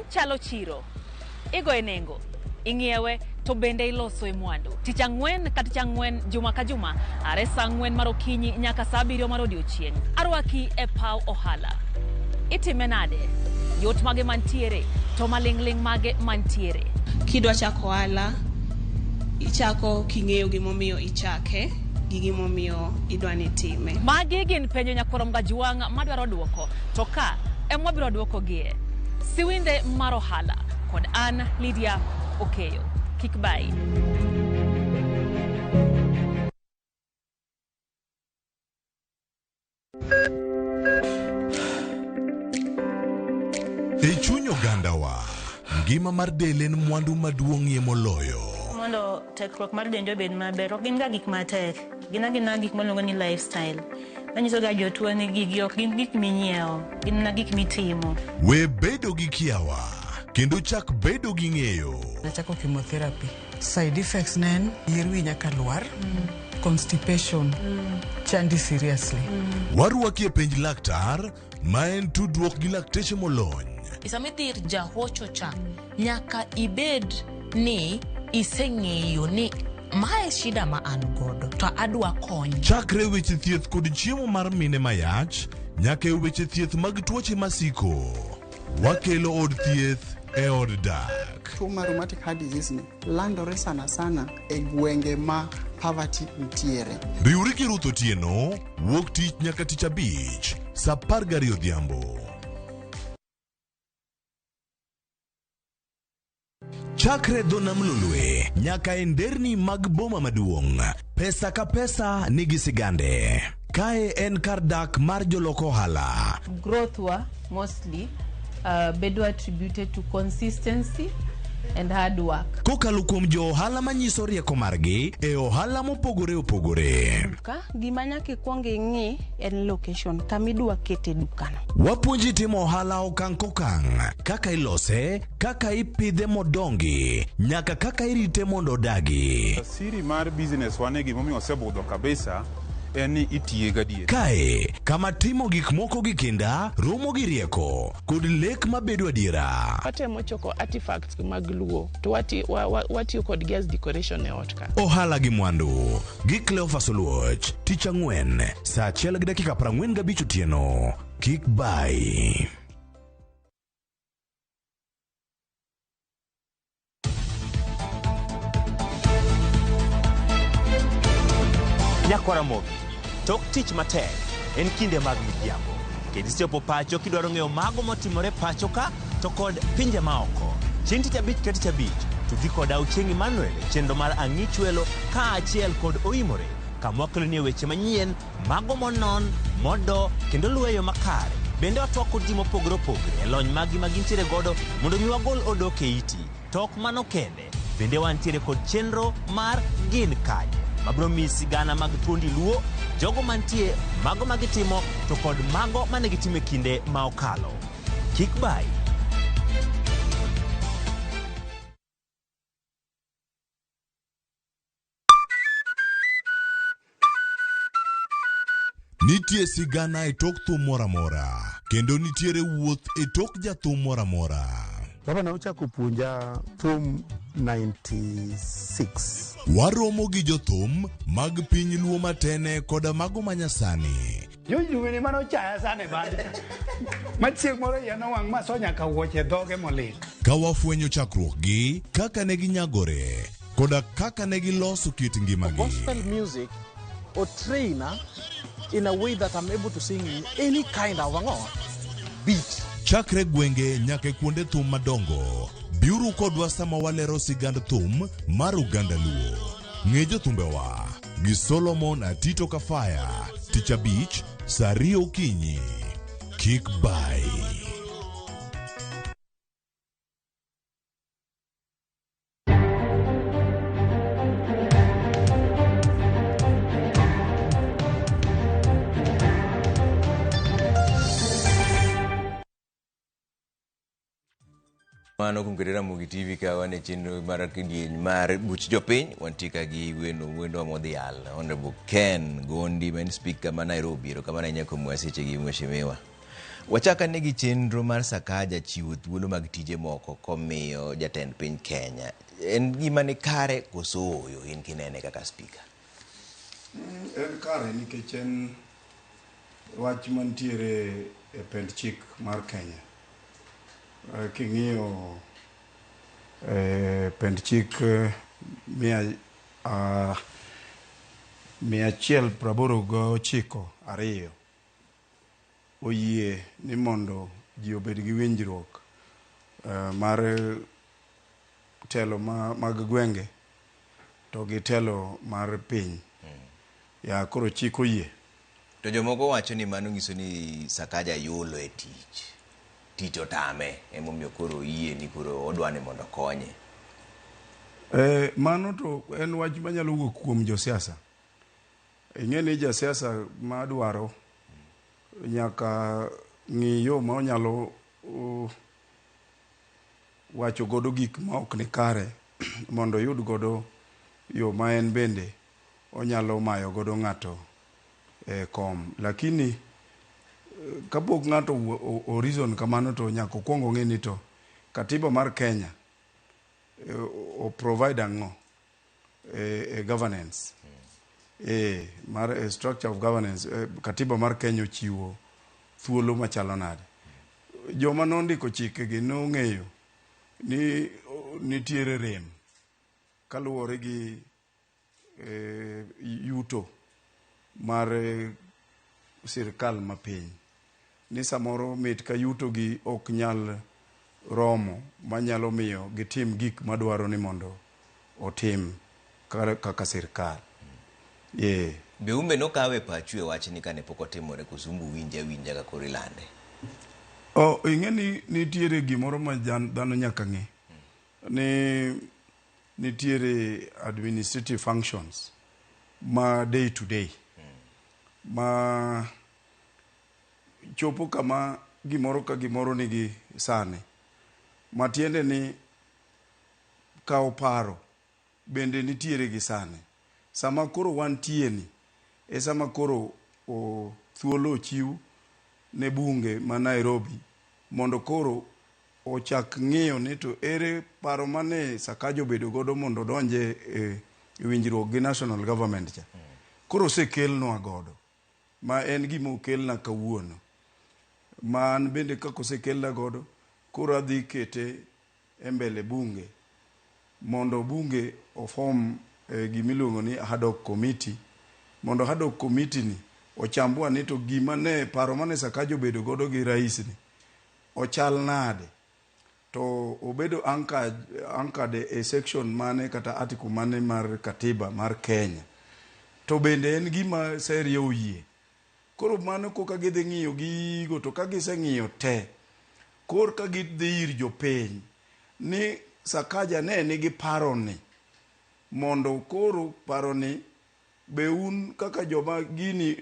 Chalo chiro, igo e nengo, ing'iewe to bende iloso e mwandu. Tich ang'wen ka tich ang'wen juma ka juma, are saa 4 mar okinyi nyaka saa 7 mar odiechieng'. Arwaki e paw ohala. Itime nade? Yot mage mantiere, to maling'ling mage mantiere. Kidwa chako ohala, ichako king'eyo gimomiyo ichake, gi gimomiyo idwani time. Magi gin penjo nyakorom Gajuang' madwaro duoko, to ka emwa biro duoko gie. Siwinde mar ohala kod an Lydia Okeyo. Kik bai. E chuny ogandawa, ngima mar del en mwandu maduong'ie moloyo. Mondo tekruok mar dende obed maber, ok gin ga gik matek. Gin gik miluongo ni lifestyle. Manyiso ga jotuo ni gigi ok gin gik minyiewo, gin gik mitimo. We bedo gi kiawa, kendo chak bedo gi ng'eyo. Nachako chemotherapy. Side effects nen, yier wi nyaka lwar, constipation, chandi seriously. Warwaki e penj laktar, ma en tudruok gi lakteche molony. Isami dhir jahocho cha, nyaka ibed ni iseng'eyo ni mae shida ma an godo to adwa kony. Chakre weche thieth kod chiemo mar mine mayach nyaka e weche thieth mag tuoche masiko. Wakelo od thieth e od dak. Tuo mar rheumatic heart disease ni landore sana e gwenge ma poverty ntiere. Riwri gi Ruth Otieno, wuok tich nyaka tich abich, saa 12 odhiambo. Chakre dho nam lolwe nyaka e nderni mag boma maduong', pesa ka pesa nigi sigande. Kae en kar dak mar joloko ohala. Growth wa mostly bedo attributed to consistency and hard work. Kokalo kuom jo ohala manyiso rieko margi e ohala mopogore opogore. Ka gima nyaka ikwongo ing'i en location kamidwa kete dukano. Wapuonji timo ohala okang' kokang', kaka ilose, kaka ipidhe modongi, nyaka kaka irite mondo odagi. Siri mar business wane gimomiyo osebudho kabisa en ni itiye gadier. Kae kama timo gik moko gi kinda, romo gi rieko kod lek mabedo adiera. Watemo choko artifacts mag luo to watiyo kod gas decoration e ot ka. Ohala gi mwandu gi Cleophas Oluoch, tich ang'wen saa 1:45 otieno. Kik bai. Nyakora Mogi, tok tich matek en kinde mag midhiambo. Kendo isechopo pacho kidwaro ng'eyo mago motimore pacho ka to kod pinje maoko. Chieng' tich abich ka tich abich to dhi kod Auchieng' Emmanuel chenro mar Ang'ich Welo ka achiel kod Oimore kamwakeloni weche manyien mago monon, modo kendo luweyo makare. Bende watwak kod ji mopogore opogore e lony magi magintiere godo mondo mi wagol odok e iti. Tok mano kende, bende wantiere kod chenro mar Gin Kanye mabiro miyi sigana mag thuondi luo, jogo mantie, mago magitimo to kod mago manegitimo e kinde ma okalo. Kik bai. Nitie sigana e tok thum mora mora, kendo nitiere wuoth e tok jathum mora mora. Baba na uchako puonja thum 96. Waromo gi jothum mag piny luo matene koda mago manyasani. Jojuwini mano chaya sane bade. Machieng' moro yano wang' masonya ka wuoche dhoge molit. Ka wafwenyo chakruok gi, kaka ne ginyagore, koda kaka ne giloso kit ngimagi. Gospel music or trainer in a way that I'm able to sing in any kind of beat. Chakre gwenge nyaka kuonde thum madongo. Biuru kodwa sama walero sigand thum mar Uganda Luo. Ng'e jothumbewa gi Solomon Atito Kafaya, Tich Abich, saa 2 okinyi. Kik bai. Mano kumgerera Mugi TV ka wane chenro mar kidieny mar buch jopiny wantika gi wendo modhial Honorable Ken Gondi main speaker ma Nairobi ro kama nyako mwaseche gi mheshimiwa. Wachaka negi chenro mar Sakaja chiwo thuolo mag tije moko komiyo jatend piny Kenya. En gima ni kare koso oyo in kinene kaka speaker. En kare nikech en wach mantiere e pend chik mar Kenya. King'iyo pend chik 189 oyie ni mondo ji obed gi winjruok mar telo mag gwenge to gi telo mar piny. Ya koro chik oyie. To jomoko wacho ni mano nyiso ni Sakaja yulo e tich. Tich otame emomiyo koro yie ni koro odwane mondo konye. Mano to en wach manyalo wuok kuom josiasa. Ing'e ni josiasa madwaro nyaka ng'iyo ma onyalo wacho godo gik ma ok ni kare mondo yud godo yo ma en bende onyalo mayo godo ng'ato kom. Lakini kapok ng'ato o reason kamano to nyaka kuongo ng'e ni to katiba mar Kenya o provide ang'o e governance mar structure of governance. Katiba mar Kenya ochiwo thuolo machalo nade. Joma nondiko chikegi nong'eyo ni nitiere rem kaluwore gi yuto mar sirkal mapiny. Ni samoro mit ka yuto gi ok nyal romo manyalo miyo gitim gik madwaro ni mondo otim kaka sirkal. Be umbe no kawe pachu e wach ni kane pok otimore kusumbu winja ka kori lande. Ing'e ni nitiere gimoro ma dhano nyaka ng'e. Ni nitiere administrative functions ma day to day. Ma chopo kama gimoro ka gimoro nigi sane. Matiende ni kao paro bende nitiere gi sane. Sama koro wantie ni e sama koro thuolo ochiw ne bunge ma Nairobi mondo koro ochak ng'iyo ni to ere paro mane Sakaja obedo godo mondo donje e winjruok gi national government cha. Koro osekelnwa godo ma en gima okelna kawuono. Man bende kako osekelna godo koro adhi kete e mbele bunge mondo bunge ofom gimiluongo ni ad hoc committee mondo ad hoc committee ni ochambwa ni to gima ne paro mane Sakaja bedo godo gi rais ni ochal nade, to obedo anchored a section mane kata article mane mar katiba mar Kenya, to bende en gima serie oyie. Koro mano koka gidhi ng'iyo gigo, to ka giseng'iyo te kor ka gidhi ir jopiny ni Sakaja ne nigi paroni mondo koro paroni be un kaka joma gini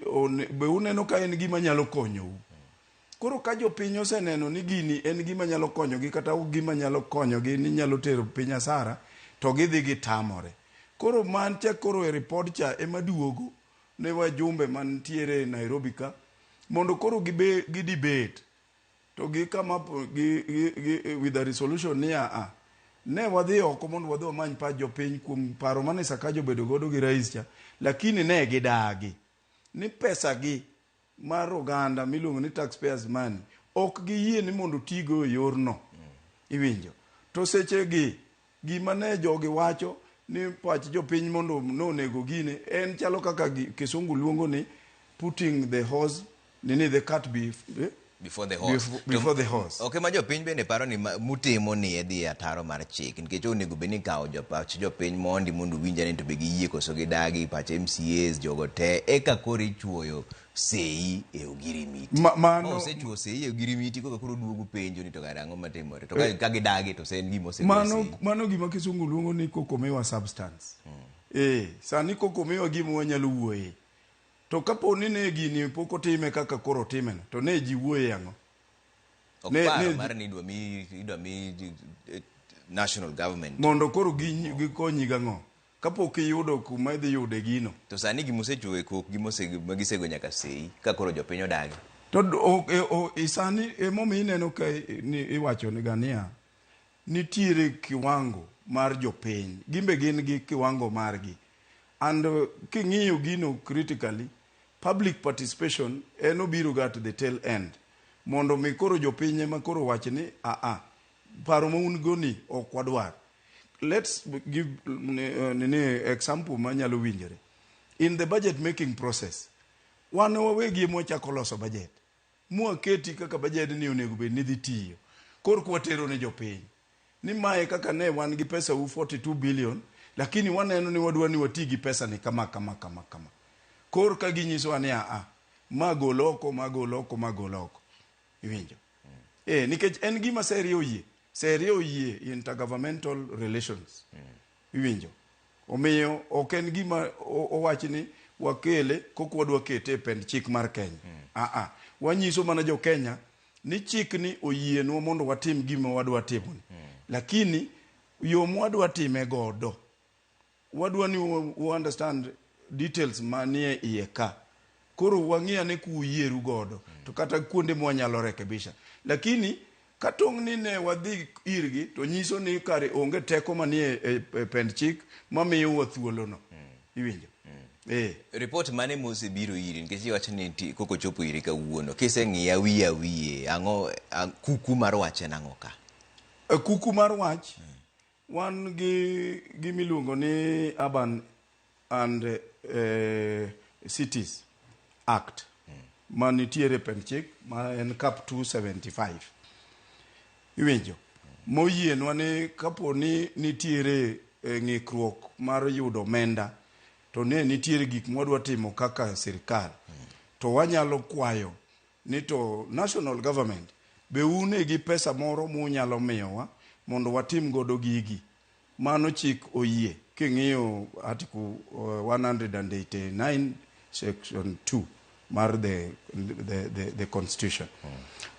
be uneno ka en gima nyalo konyou. Koro ka jopiny oseneno ni gini en gima nyalo konyogi kata gima nyalo konyogi ni nyalo tero piny asara, to gidhi gitamore. Koro mancha koro e report cha ema duogo ne wajumbe mantiere Nairobi ka mondo koro gi debate to gi come up with a resolution ni ne wadhi oko mondo wadhi wamany pa jopiny kuom paro mane Sakaja bedo godo gi rais cha, lakini ne gidagi ni pesa gi mar oganda miluongo ni taxpayers money ok giyie ni mondo tigo e yorno. Iwinjo? To seche gi gima ne jogi wacho ni pach jopiny mondo nonego gine en chalo kaka kisungu luongo ni putting the horse the cat before the horse. Before the horse. Okay, ma jopiny bende paro ni mutimo ni edhi ataro mar chik nikech onego beni kawo jopach jopiny mondi mondo winja ni to be giyie koso gidagi pach MCAs jogo te eka koro ichuoyo sei e ogirimiti. Mano osechuo sei e ogirimiti koka koro duogo penjo ni to garango matimore to ka gidagi to sen gimo sei. Mano gima kisungu luongo ni kokomewa substance. Sani kokomewa gima wanyalo wuoye. To kapo ni ne gini poko time kaka koro time to ne ji wuoye yango. Ne mar ni idwa mi national government mondo koro gikonyi gango. Kapo kiyudo kuma idhi yude gino. To sani gimusechuo e kok gimusego nyaka sei ka koro jopiny odagi. To isani emomi ineno ka ni iwacho ni gania nitiere kiwango mar jopiny. Gimbe gin gi kiwango margi. And king'iyo gino critically, public participation obiro ga to the tail end. Mondo mi koro jopiny ma koro wach ni paro ma un goni ok wadwar. Let's give example manyalo winjore. In the budget making process, wan wawegi mo chako loso budget. Mwaketi kaka budget ni onego bed ni dhi tiyo. Kor kwatero ne jopiny. Ni mae kaka ne wan gi pesa 42 billion, lakini waneno ni wadwa ni watigi pesa ni kama. Kor ka ginyiso ni magoloko. Iwinjo? Nikech en gima serie oyie intergovernmental relations. Iwinjo? Omiyo ok en gima owachi ni wakele kok wadwa kete e pend chik mar Kenya. Wanyiso mana jo Kenya ni chik ni oyienwa mondo watim gima wadwa timo. Lakini yo mwadwa time godo wadwa ni we understand details manie iye ka. Koro wang'ia ne kuyieru godo to kata kuonde mwanyalo rekebisha. Lakini katong' ni ne wadhi irgi to nyiso ni kare onge teko manie e pend chik mamiyo wathuolo no. Iwinjo? Report mane mose biro iri nikech iwacho ni koko chopo iri kawuono. Kiseng'iya wiye ang'o kuku mar wach en ang'o ka? Kuku mar wach wan gi gimiluongo ni Urban and Cities Act manitiere penchik ma en Cap 275. Iwinjo? Moyienwa ni kapo ni nitiere ng'ikruok mar yudo omenda to ne nitiere gik mwadwa timo kaka sirikal to wanyalo kwayo ni to national government be une gi pesa moro munyalo miyowa mondo watim godo gigi. Mano chik oyie king'iyo article 189 section 2 mar the constitution.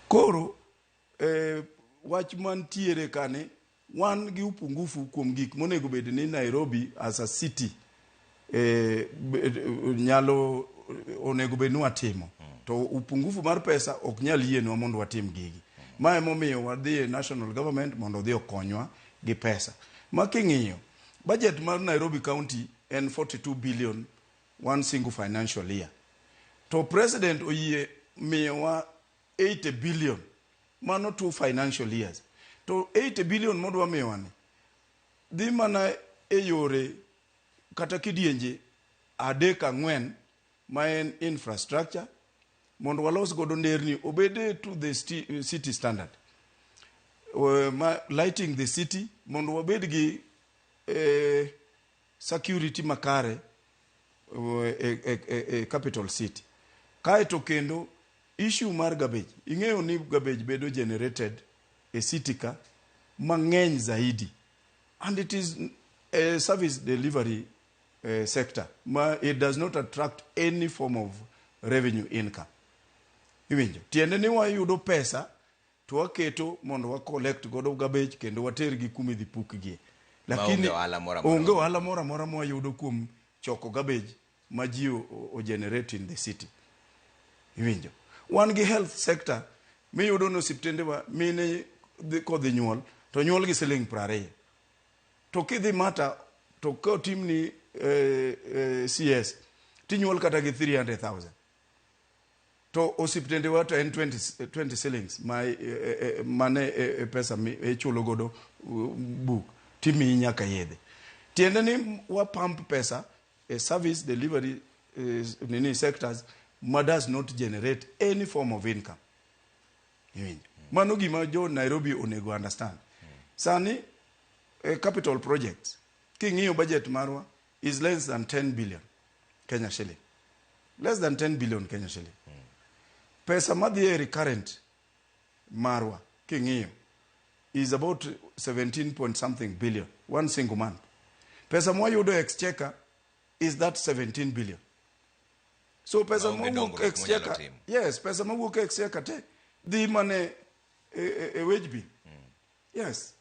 Koro wach mantiere kane wan gi upungufu kuom gik monego bed ni Nairobi as a city nyalo onego bed ni watimo. To upungufu mar pesa ok nyal yienwa mondo watim gigi. Mae momiyo wadhi national government mondo dhi okonywa gi pesa. Making'iyo budget mar Nairobi County en 42 billion one single financial year. To president oyie miyowa 80 billion mano 2 financial years. To 80 billion modwa miyowa ni dhi mana e yore kata kidienje 3-4 ma en infrastructure, mondo walos godo nderni obede to the city standard. Lighting the city, mondo wabed gi security makare capital city. Kaeto kendo issue mar garbage. Ing'eyo ni garbage bedo generated a city ka mang'eny zaidi. And it is a service delivery sector. It does not attract any form of revenue income. Iwinjo. Tiende ni wayudo pesa to waketo mondo wa collect godo garbage kendo water gi kuma idhi pukgie. Lakini onge ohala moro amora mwayudo kuom choko garbage ma ji o generate in the city. Iwinjo. Wan gi health sector miyudo no osiptende wa mine kodhi nyuol to nyuol gi siling 20. To kidhi mata to ka timni CS tinyuol kata gi 300,000. To osiptende wa to en 20 shillings mane pesa chulo godo book timi nyaka yedhe. Tiende ni wa pump pesa service delivery sectors does not generate any form of income. Mano gima jo Nairobi onego understand. Sani capital projects king'iyo budget marwa is less than 10 billion Kenya shilling. Less than 10 billion Kenya shilling. Pesa madhi recurrent marwa king'iyo is about 17 point something billion one single month. Pesa mwayudo exchequer is that 17 billion. So pesa mwuok exchequer, yes, pesa mwuok exchequer te dhi mane wage bill. Yes.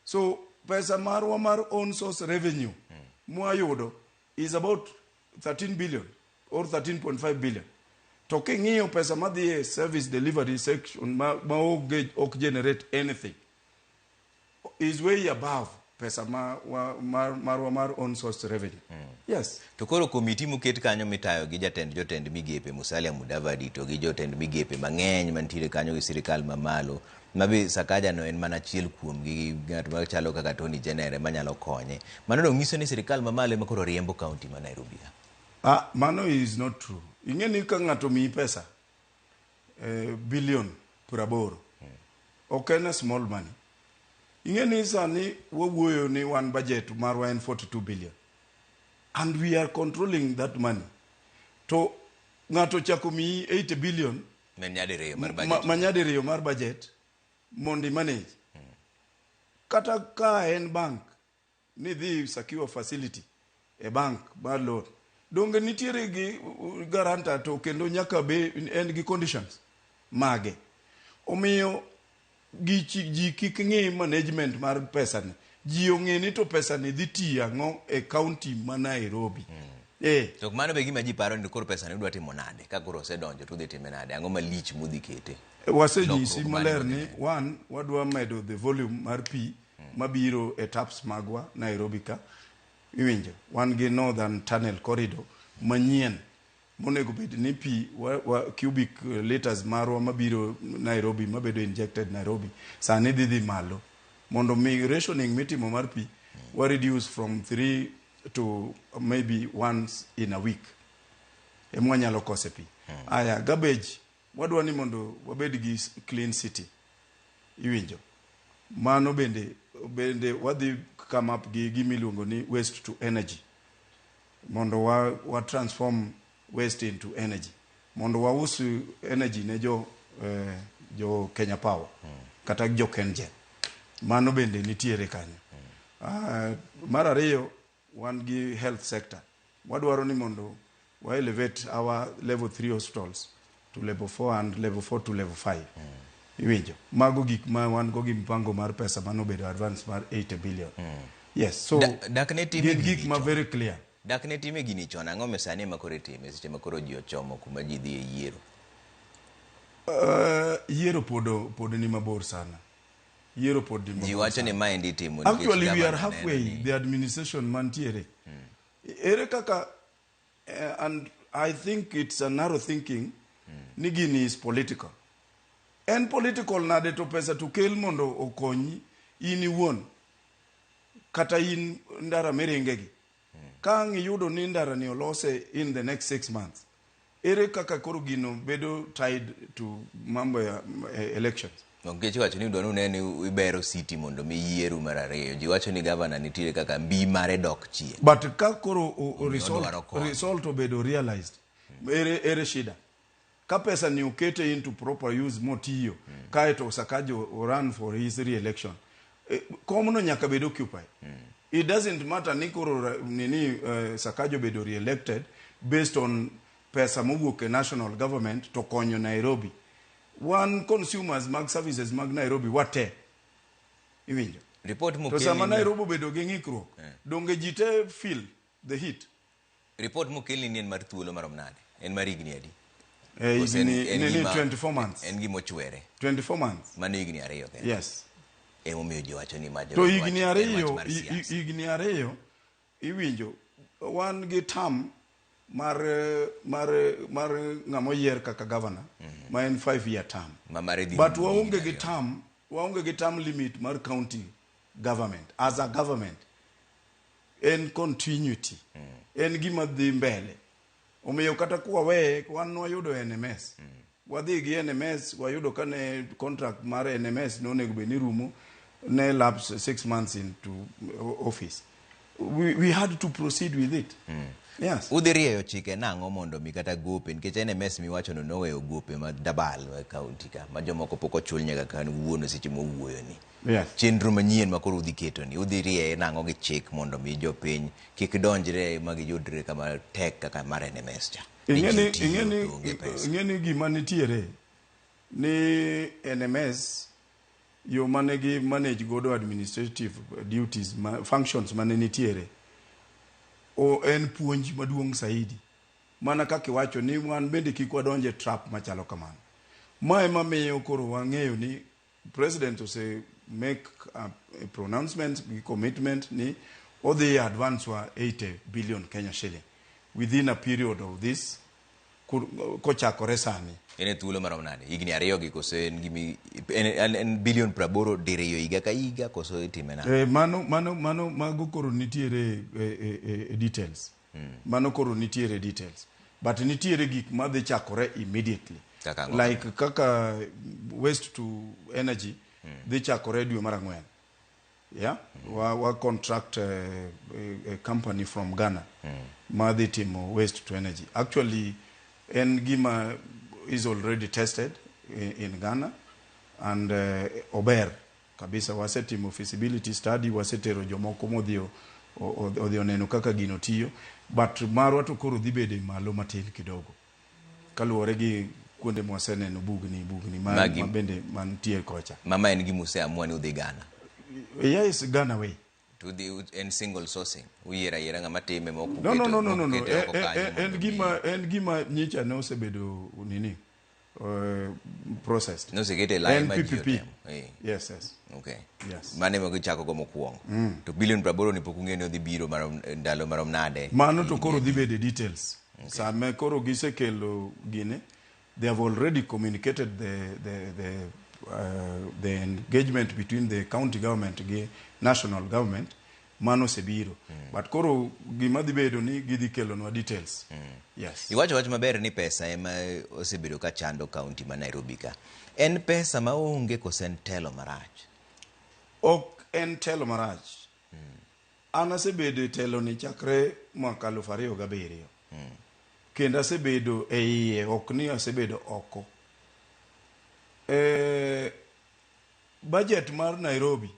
So pesa marwa mar own source revenue mwayudo is about 13 billion or 13.5 billion. To king'iyo pesa madhi service delivery section ma ok generate anything is way above pesa marwa mar own source revenue. Yes. To koro komiti muket kanyo mitayo gi jotend migepe Musalia Mudavadi to gi jotend migepe mang'eny mantiere kanyo gi sirikal mamalo mabe Sakaja no en mana chiel kuom gi ng'at ma chalo kaka Tony Jenere manyalo konye. Mano no nyiso ni sirikal mamalo ema koro riembo county ma Nairobi. Mano is not true. Ing'eni ka ng'ato mi pesa billion 80 ok en small money. Ing'eni sani wawuoyo ni one budget marwa en 42 billion and we are controlling that money. To ng'ato chako mi 8 billion manyadiriyo mar budget mondi manage. Kata ka en bank ni dhi secure facility e bank mar loan donge nitiere gi guarantor to kendo nyaka be en gi conditions mage. Omiyo ji kik ng'e management mar pesa ni. Ji ong'e ni to pesa ni dhi tiyo ang'o e county ma Nairobi. To mano be gima ji paro ni koro pesa ni udwa timo nade ka koro osedonjo to dhi time nade ang'o malich mudhi kete. Wasenyisi maler ni one wadwa medo the volume mar pi mabiro e taps magwa Nairobi ka. Iwinjo wan gi northern tunnel corridor manyien monego bed ni pi cubic liters marwa mabiro Nairobi mabedo injected Nairobi sani dhi malo mondo mi rationing mitimo mar pi wa reduce from 3 to maybe once in a week emwanyalo kose pi. Aya garbage wadwa ni mondo wabed gi clean city. Iwinjo mano bende wadhi come up gi gimiluongo ni waste to energy mondo wa transform waste into energy mondo wa usu energy ne jo Kenya Power kata jo Kengen. Mano bende nitiere kanyo. Mar ariyo wan gi health sector wadwaro ni mondo wa elevate our level 3 hospitals to level 4 and level 4 to level 5. Iwinjo mago gik ma wan go gi mpango mar pesa mano bedo advance mar 80 billion. Yes, so gik ma very clear. Dakne time gini chon ang'o mesani makore time seche makoro ji ochomo kuma ji dhi e yiero. Yiero pod ni mabor sana. Yiero pod ni mabor. Ji wacho ni maendi timo. Actually we are halfway the administration mantiere. Ere kaka and I think it's a narrow thinking ni gini is political. En political nade to pesa to kel mondo okonyi in iwuon kata in ndara merengegi. Ka ngiyudo ni ndara ni olose in the next 6 months. Ere kaka koro gino bedo tied to mambo ya elections. Ngechi wacho ni dwanu ne ibero city mondo mi yieru mar ariyo. Ji wacho ni governor nitiere kaka mbi mare dok chien. But ka koro result obedo realized. Ere shida. Ka pesa ni ukete into proper use motiyo. Kaeto Sakaja run for his re-election. Komuno nyaka bedo occupy. It doesn't matter ni koro Sakaja bedo re-elected based on pesa mowuok e national government to konyo Nairobi. One consumers mag services mag Nairobi wate. Iwinjo. Report to sama Nairobi bedo gi ng'ikruok. Donge jite feel the heat. Report mokeli ni en mar thuolo marom nade? En mar higni adi? Igni 24 months. En gimo chwere. 24 months. Mano higni ariyo kende. Yes. Emomiyo ji wacho ni majo. To higni ariyo iwinjo wan gi tam mar ngamo yer kaka governor ma en 5-year term. But waonge gi term limit mar county government as a government. En continuity. En gima dhi mbele. Omiyo kata kuwa wan wayudo NMS. Wadhi gi NMS wayudo kane contract mar NMS no nego beni rumo ne lapse 6 months into office. We had to proceed with it. Yes. Udhirieyo chike nang'o mondo mi kata gope nikech NMS miwacho no noweyo gope ma dabal e county ka ma jomoko pok ochul nyaka kan wuono seche mowuoyo ni. Yes. Chenro manyien ma koro udhi keto ni udhirie nang'o gi chik mondo mi jopiny kik donjre ma giyudre kama tek kaka mar NMS cha. Ingeni gima nitiere ni NMS yo manegi manage godo administrative duties functions mane nitiere o en puonj maduong' saidi mana kaka iwacho ni wan bende kik wadonje trap machalo kamano. Mae mamiyo koro wang'eyo ni president ose make a pronouncement commitment ni odhi advance wa 80 billion Kenya shilling within a period of this kochakore sani. Ene thuolo marom nade? Higni ariyo gi kose en billion 80 diriyo higa ka higa koso itime nade? Mano mago koro nitiere details. Mano koro nitiere details. But nitiere gik madhi chakore immediately. Like kaka waste to energy dhi chakore dwe mar ang'wen. Yeah, wa contract a company from Ghana madhi timo waste to energy. Actually en gima is already tested in Ghana and ober kabisa wasetimo feasibility study wasetero jomoko modhio odhi oneno kaka gino tiyo but marwa to koro dhi bede malo matin kidogo kaluwore gi kuonde mwaseneno bugni ma bende mantie kocha. Mama en gimuse amua ni udhi Ghana. Yes, Ghana way. To the in single sourcing. Uyera ngama time moko. No. En gima nyicha no sebedo nini processed. No se gete line PPP. Yes. Okay. Yes. Mane mo gichako go mokuongo. To billion 80 ni pok ung'e ni odhi biro ndalo marom nade. Mano to koro dhi bede details. Sama koro gisekelo gine they have already communicated the engagement between the county government and national government mano sebiro but koro gima dhi bedo ni gidhi kelo no details. Yes. Iwacho wach maber ni pesa ema osebedo ka chando county ma Nairobi ka. En pesa ma onge kosen telo marach. Ok en telo marach. Ana sebedo telo ni chakre mwaka 2007. Kenda sebedo iye ok ni asebedo oko. Budget mar Nairobi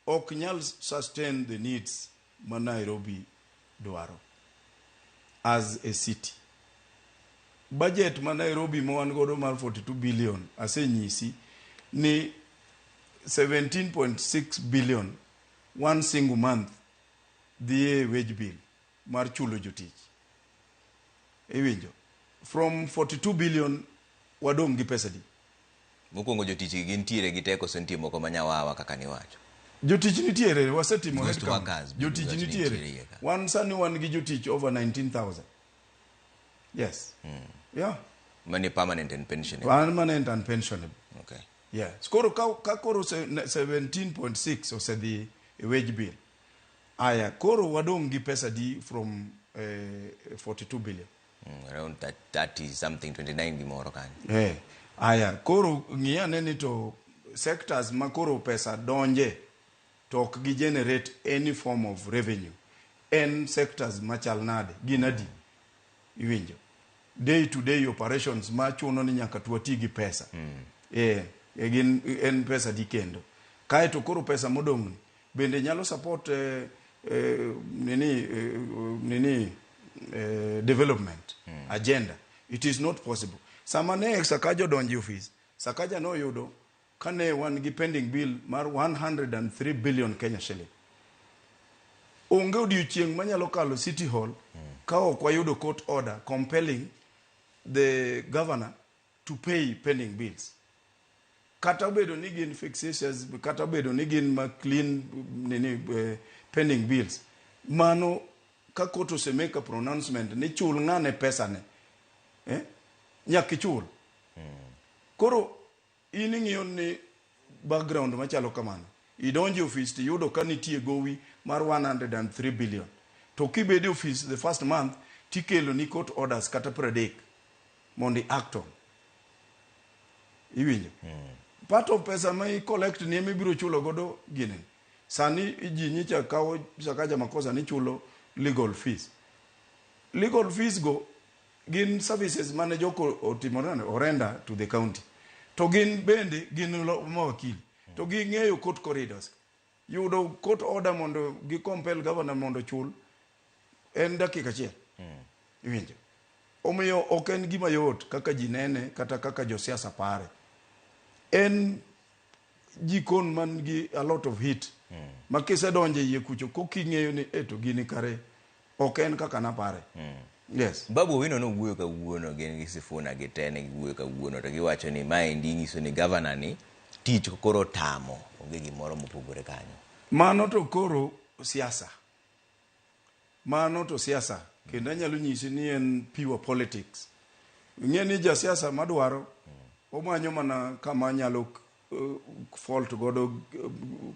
ok nyal sustain the needs ma Nairobi dwaro as a city. Budget ma Nairobi mo wan godo mar 42 billion asenyisi ni 17.6 billion one single month the wage bill mar chulo jotich. Iwinjo from 42 billion wadong gi pesa di. Mokwongo jotich gi ntiere gi teko sentie moko manyawawa kaka ni wacho. Jotich nitiere wasetimo headcount. Jotich nitiere. One sani wan gi jotich over 19,000. Yes. Yeah. Many permanent and pensionable. Permanent and pensionable. Okay. Yeah. Skoro ka koro 17.6 ose the wage bill. Aya, koro wadong gi pesa di from 42 billion. Around 30 something, 29 gimoro kan. Aya, koro ng'iya neni to sectors ma koro pesa donje to ok gi generate any form of revenue. En sectors machal nade, ginadi. Iwinjo. Day to day operations ma chuno ni nyaka tuati gi pesa. En pesa di kendo. Kae to koro pesa modong bende nyalo support development agenda. It is not possible. Samane Sakaja donji office. Sakaja no yudo kane wan gi pending bill mar 103 billion Kenya shilling. Onge odiochieng' manyalo kalo City Hall ka ok wayudo court order compelling the governor to pay pending bills. Kata obedo ni gin fixations, kata obedo ni gin ma clean pending bills. Mano ka court osemake a pronouncement ni chul ng'ane pesa ne. Nyaki chul. Koro ing'iyo ni background machalo kamano. Idonji office to yudo ka nitie gowi mar 103 billion. To kibedi office the first month tikelo ni court orders kata 30 mondi act on. Iwinjo. Part of pesa ma collect ni emibiro chulo godo gine. Sani ji nyicha kawo Sakaja makosa ni chulo legal fees. Legal fees go gin services mane joko otimorane orenda to the county. To gin bende gin mawakili. To gi ng'eyo court corridors. Yudo court order mondo gi compel governor mondo chul en dakika achiel. Iwinjo. Omiyo ok en gima yot kaka ji nene kata kaka josiasa pare. En jikon man gi a lot of heat. Makise donje yie kucho koking'eyo ni eto gini kare ok en kaka na pare. Yes. Babu Owino no wuoyo ka wuono gin gi Sifuna gi tene gi wuoyo ka wuono to giwacho ni mae ndi nyiso ni governor ni tich koro tamo onge gimoro mopogore kanyo. Mano to koro siasa. Mano to siasa. Kendo anyalo nyisi ni en pure politics. Ng'e ni ja siasa madwaro omanyo mana kama nyalo fault godo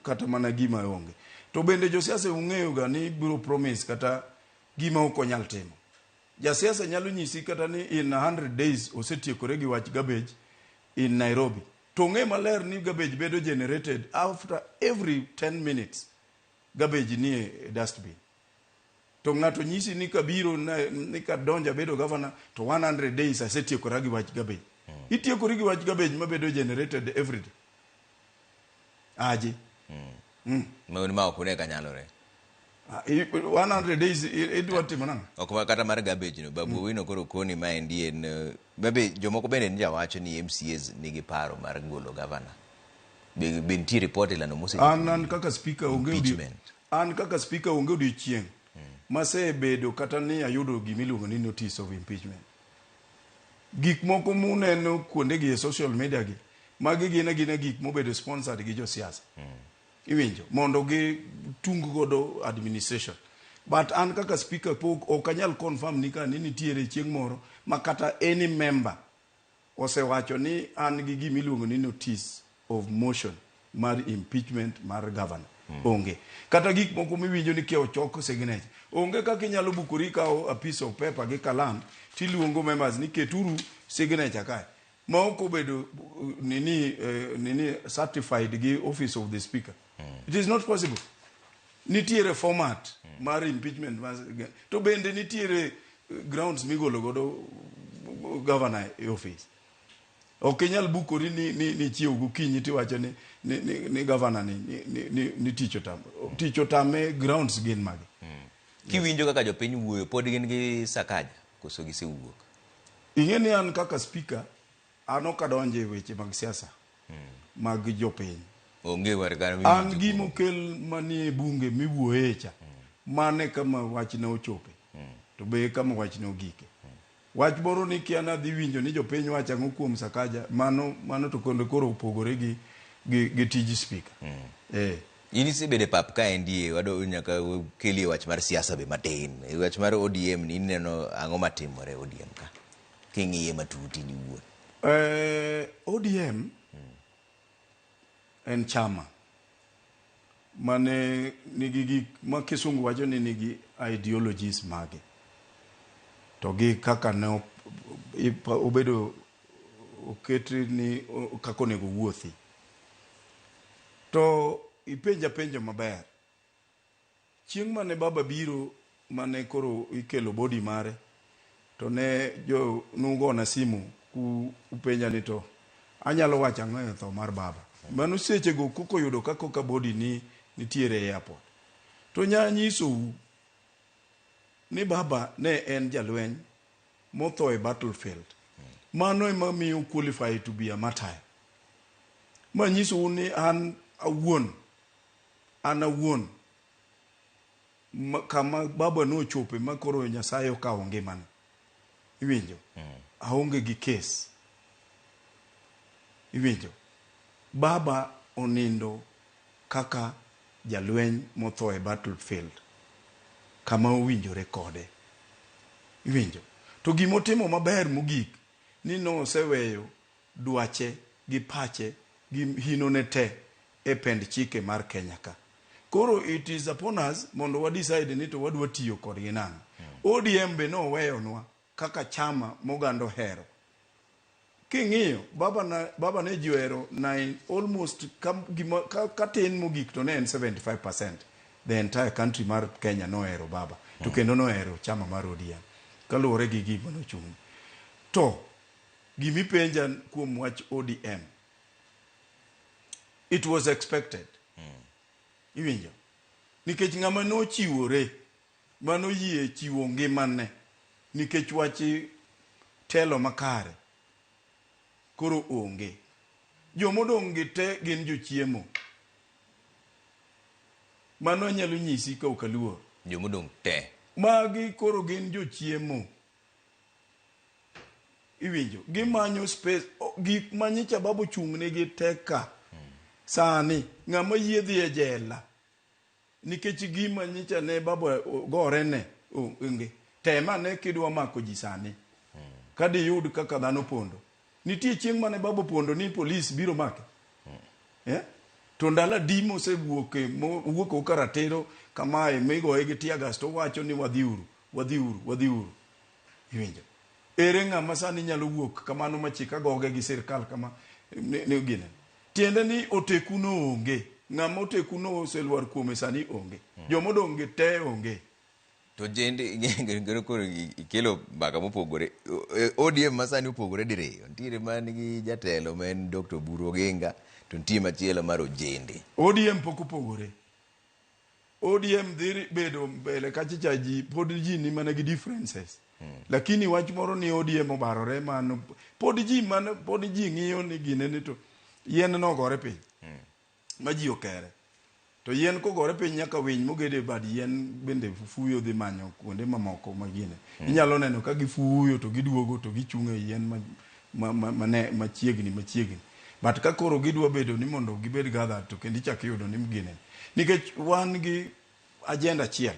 kata mana gima onge. To bende jo siasa ung'eyo ga ni biro promise kata gima ok onyal timo. Ja siasa nyalo nyisi kata ni in 100 days osetiekore gi wach garbage in Nairobi. To ng'e maler ni garbage bedo generated after every 10 minutes. Garbage ni e dustbin. To ng'ato nyisi ni kabiro ni kadonja bedo governor to 100 days asetiekore gi wach garbage. Itiekore gi wach garbage mabedo generated every day. Aje. Mauni ma okune kanyalore. 100 days idwa timo nang'o? Ok kata mar garbage no. Babu Owino koro koni ma endi en bebe jomoko bende nja wacho ni MCAs nigi paro mar golo governor. Be ntie report ilano mose. An kaka speaker onge odiochieng' masebedo kata ni ayudo gimiluongo ni notice of impeachment. Gik moko muneno kuonde gi social media gi magi gina gik mobedo sponsored gi jo siasa. Iwinjo mondo gi tung godo administration. But an kaka speaker ok anyal confirm ni ka ni nitiere chieng' moro makata any member osewacho ni an gi gimiluongo ni notice of motion mar impeachment mar governor. Onge. Kata gik moko miwinjo ni ke ochoko signature. Onge kaka inyalo bukori kao a piece of paper gi kalam tiluongo members ni keturu signature kae. Ma ok obedo nini certified gi office of the speaker. It is not possible. Nitiere format mar impeachment to bende nitiere grounds migolo godo governor office. Ok inyal bukori ni chiew gokinyi tiwacho ni governor ni tich otame grounds gin magi. Kiwinjo kaka jopiny wuoyo pod gin gi Sakaja koso gisewuok. Ing'e ni an kaka speaker an ok adonje weche mag siasa mag jopiny. Onge wargano an gimo kel manie bunge miwuoye cha mane kama wach ne ochope to be kama wach ne ogike. Wach moro ni kiana dhi winjo ni jopiny wacha ang'o kuom Sakaja mano to koro opogore gi tij speaker. Ini sibede pap ka endi wado nyaka keli wach mar siasa be matin. Wach mar ODM ni neno ang'o matimore ODM ka. King'iye matuti ni wuon. ODM en chama mane nigi gik ma kisungu wacho ni nigi ideologies mage. To gi kaka ne obedo oketi ni kako onego wuothi. To ipenja maber. Chieng' mane baba biro mane koro ikelo body mare to ne jo nugona simu ku upenja ni to anyalo wacho ang'o e tho mar baba. Mano seche go kuko yudo kako ka body ni nitiere e airport. To nyanyisou ni baba ne en jalweny motho e battlefield. Mano ema miyo qualify to be a martyr. Manyisou ni an awuon kama baba no chope makoro Nyasaye okawo ngimane. Iwinjo? Aonge gi case. Iwinjo? Baba onindo kaka jalweny motho e battlefield. Kama owinjore kode. Iwinjo? To gimotimo maber mogik ni no oseweyo dwache gi pache gi hinone te e pend chike mar Kenya ka. Koro it is upon us mondo wa decide ni to wadwa tiyo kod ginang. ODM be no weyonwa kaka chama mogando hero. King'iyo baba ne jiwero almost katin mogik to ne en 75%. The entire country mar Kenya no hero baba. To kendo no hero chama mar ODM. Kaluwore gi gik mano chung'. To gimi penja kuom wach ODM. It was expected. Iwinjo? Nikech ng'ama no chiwore, mano yie chiwo ngimane, nikech wachi telo makare, koro onge. Jomodong' gi te gin jochiemo. Mano nyalo nyisi ka okaluor. Jomodong' te. Magi koro gin jochiemo. Iwinjo? Gimanyo space, gik manyicha babo chung'ne gi teka. Sani, ng'ama yiedhi e jela. Nikech gima nyicha ne baba gore ne onge. Tema ne kidwa mako ji sani. Kadi yud kaka dhano pondo. Nitie chieng' mane baba pondo ni polis biro make. To ndala dimo se wuok karatero kamae migoe gi tiagas to wacho ni wadhiuru. Iwinjo? Ere ng'ama sani nyalo wuok kamano machika goge gi sirkal kama ne gine. Tiende ni otekuno onge. Ng'ama otekuno oseluar kuome sani onge. Jomodong' gi te onge. To jende ngero koro ikelo mbaka mopogore. ODM masani opogore diriyo. Ntiere man gi jatelo men Dr. Buru Oginga to ntie machielo mar ojende. ODM pok opogore. ODM dhiri bedo mbele kachicha ji pod ji ni mana gi differences. Lakini wach moro ni ODM obarore mano pod ji ng'iyo ni gine ni to yien no gore piny. Ma ji okere. To yien kogore piny nyaka winy mogede bad yien bende fuyo dhi manyo kuonde mamoko magine. Inyalo neno ka gifuyo to giduogo to gichung' e yien machiegni. But ka koro gidwa bedo ni mondo gibed gathered to kendi chak yudo ni mgine. Nikech wan gi agenda chiel.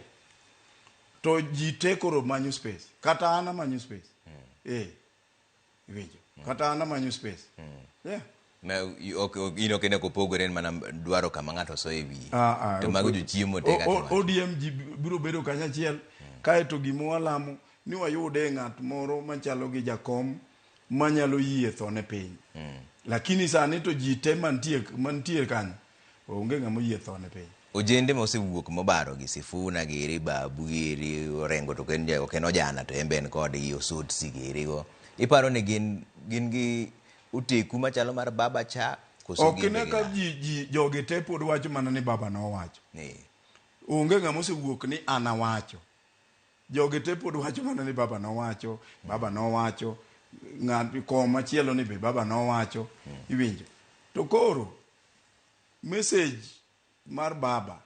To ji te koro manyo space. Kata ana manyo space. Iwinjo. Kata ana manyo space. Yeah. Ma ino kene kopogore mana dwaro kama ng'ato so ewi. To mago jochiemo te kata. ODM ji biro bedo kanyachiel kae to gimo walamo ni wayude ng'at moro machalo gi jakom manyalo yie thone piny. Lakini sani to ji te mantie kanyo onge ng'ama yie thone piny. Ojende mosewuok mobaro gi Sifuna giri Babu giri Orengo to ken ojana to emben kod gi Osud sigiri go. Iparo ni gin gi uteku machalo mar baba cha koso gi. Ok ka ji joge te pod wacho mana ni baba no wacho. Onge ng'ama osewuok ni ana wacho. Joge te pod wacho mana ni baba no wacho. Ng'at koma chielo ni be baba no wacho. Iwinjo? To koro message mar baba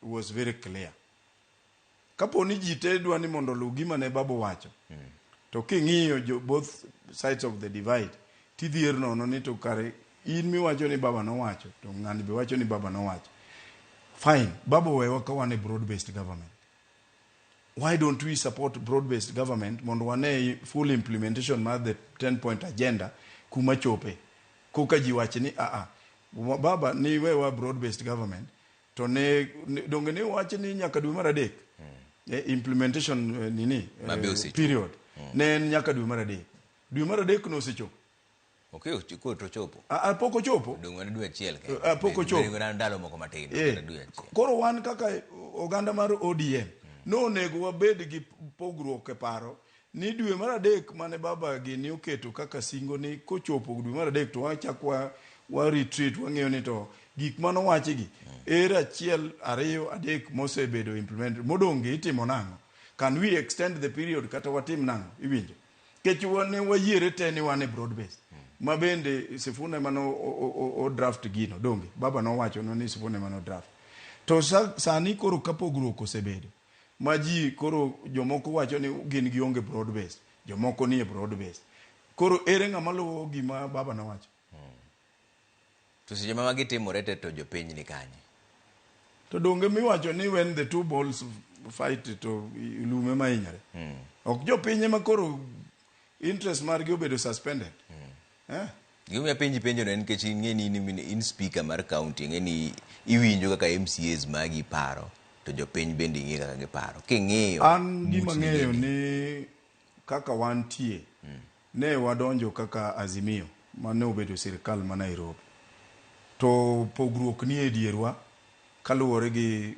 was very clear. Kapo ni ji te dwa ni mondo lu gima ne baba wacho. To king'iyo both sides of the divide, tidhier nono ni to kare in miwacho ni baba no wacho to ng'ani be wacho ni baba no wacho. Fine, baba wewa ka wane broad-based government. Why don't we support broad-based government mondo wane full implementation mar the 10-point agenda kumachope. Kuka ji wachi ni baba ni wewa broad-based government to ne donge ne wache ni nyaka dwe mar adek implementation period ne en nyaka dwe mar adek. Dwe mar adek no osechopo. Okay, ko to chopo. Pok ochopo. Dong wan dwe achiel ke. Pok ochopo. Dwe ndalo moko matin dwe achiel. Koro wan kaka oganda mar ODM no nego wabed gi pogruok e paro ni dwe mar adek mane baba gi ni oketo kaka singo ni kochopo dwe mar adek to wachakwa wa retreat wang'eyo ni to gik mano wachi gi era achiel ariyo adek mosebedo implemented modonge itimo nango. Can we extend the period kata watim nango iwinjo kech wane wayiere te ni wane broad based ma bende Sifuna mano o draft gino donge baba no wacho no ni Sifuna mano draft to sani koro kapogruok osebedo ma ji koro jomoko wacho ni gin gionge broad based jomoko ni broad based koro ere ng'ama luwo gima baba no wacho. To seche ma gitimore te to jopiny ni kanye to donge miwacho ni when the two balls fight to ilume mainyare ok jopiny ma koro interest margi obedo suspended. Gima penjo no en nikech ing'eni in speaker mar county ing'eni iwinjo kaka MCAs magi paro to jopiny bende ing'e kaka giparo king'iyo an gima ng'eyo ni kaka wantie ne wadonjo kaka Azimio mane obedo sirikal ma Nairobi to pogruok ni e dierwa kaluwore gi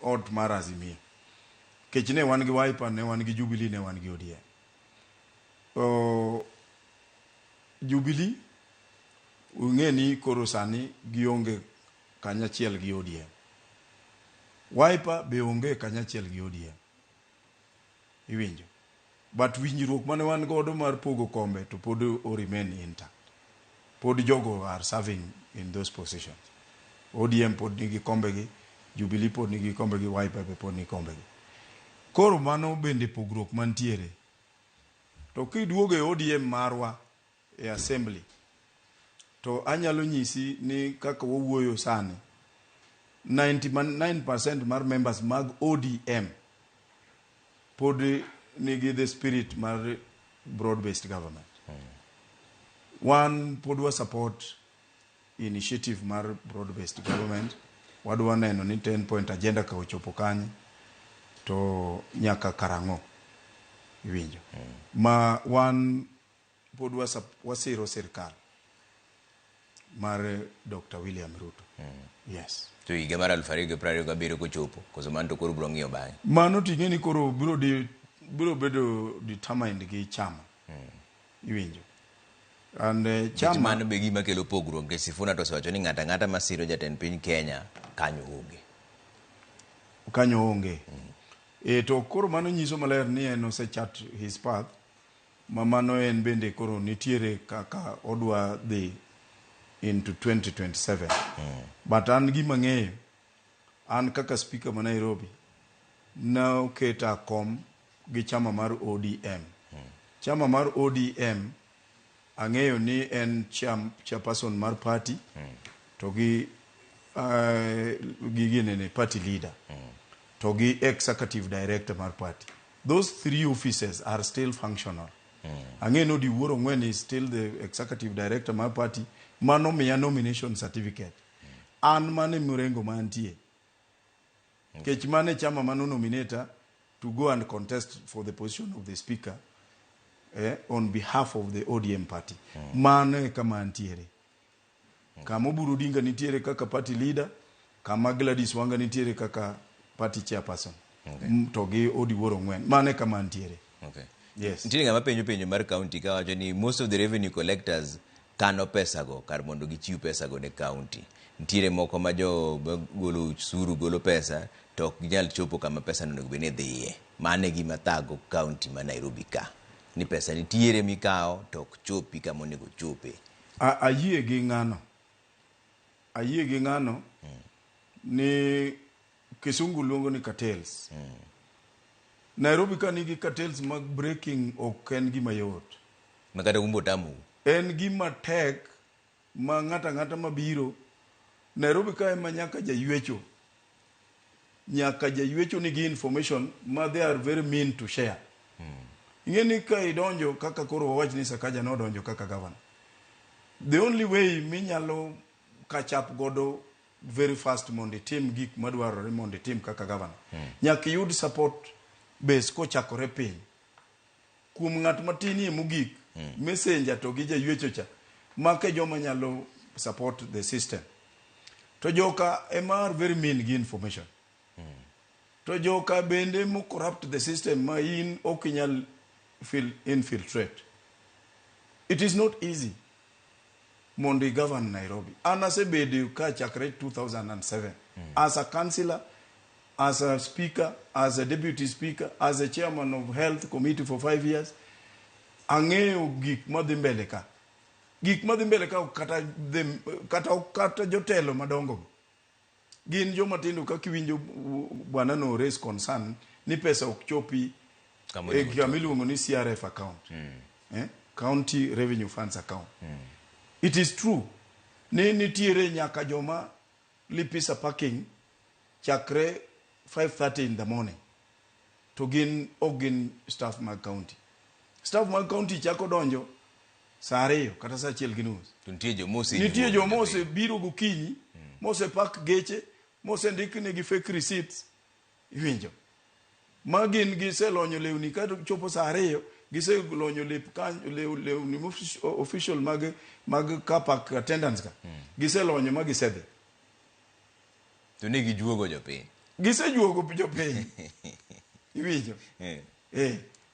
ot mar Azimio kech ne wan gi Wiper ne wan gi Jubilee ne wan gi ODM. Jubilee ung'e ni koro sani gionge kanyachiel gi ODM. Wiper be onge kanyachiel gi ODM iwinjo but winjruok mane wan godo mar pogo kombe to pod o remain intact. Pod jogo are serving in those positions. ODM pod nigi kombe gi, Jubilee pod nigi kombe gi, Wiper be pod nigi kombe gi. Koro mano bende pogruok mantiere. To kiduogo e ODM marwa e assembly to anyalo nyisi ni kaka wawuoyo sani 99% mar members mag ODM pod nigi the spirit mar broad based government. One pod wa support initiative mar broad based government wadwa neno ni 10 point agenda ka ochopo kanye to nyaka karango iwinjo ma wan pod wasiro sirkal mar Dr. William Ruto. Yes. To higa mar 2027 kochopo koso man to koro bro ng'iyo bang'e mano ting'e ni koro biro bedo determined gi chama iwinjo and chama mano be gima kelo pogruok nikech Sifuna to osewacho ni ng'ata masiro jatend piny Kenya kanyo onge to koro mano nyiso maler ni en osechat his path ma mano en bende koro nitiere kaka odwa dhi into 2027 but an gima ng'eyo an kaka speaker ma Nairobi na oketa kom gi chama mar ODM. Chama mar ODM ang'eyo ni en chairperson mar party to gi ginene party leader to gi executive director mar party. Those three offices are still functional. Ang'eyo no Diwuoro Ng'wen is still the executive director mar party mano miya nomination certificate an mane murengo mantie kech mane chama mano nominator to go and contest for the position of the speaker on behalf of the ODM party. Mane kama antiere. Kama Oburu Odinga nitiere kaka party leader, kama Gladys Wanga nitiere kaka party chairperson. To gi Diwuoro Ng'wen. Mane kama antiere. Okay. Yes. Nitiere ng'ama penjo mar county ka wacho ni most of the revenue collectors kano pesa go kar mondo gichiw pesa go ne county. Nitiere moko ma jo golo usuru golo pesa to ok ginyal chopo kama pesa no bene dhiye. Mane gima thago county ma Nairobi ka. Ni pesa nitiere mikao to ok chopi kama onego chope. Ayie gi ng'ano ni Kisungu luongo ni cartels. Nairobi ka nigi cartels mag breaking ok en gima yot. Makata umbo tamu. En gima tek ma ng'ata mabiro. Nairobi ka ema nyaka jaywecho nigi information ma they are very mean to share. Ingeni ka idonjo kaka koro wawach ni Sakaja nodonjo kaka governor. The only way minyalo catch up godo very fast mondo itim gik madwarore mondo itim kaka governor. Nyaka yud support base kochakore piny. Kuom ng'at matinie mogik, messenger to gi jaywecho cha, make joma nyalo support the system. To joka emar very mean gi information. To joka bende mo corrupt the system ma in okinyal infiltrate. It is not easy mondo govern Nairobi. Anasebedo ka chakre 2007 as a councillor, as a speaker, as a deputy speaker, as a chairman of health committee for 5 years. Ang'eyo gik madhi mbele ka. Gik madhi mbele ka kata jotelo madongo. Gin joma tindo ka kiwinjo bwana no raise concern ni pesa ok chopi kamiluongo ni CRF account. County Revenue Funds account. It is true. Ne nitiere nyaka joma lipisa parking chakre 5:30 in the morning. To gin staff mag county. Staff mag county chako donjo saa 2 kata saa 1:30. Nitie jomose biro gokinyi, mose pak geche, mose ndikne fake receipts. Iwinjo. Magin giselonyo lewni ka chopo saa 2, giselonyo lewni official mag kapak attendance ka. Giselonyo magisedhe. To ne gijuogo jopiny. Gisejuogo jopiny. Iwinjo.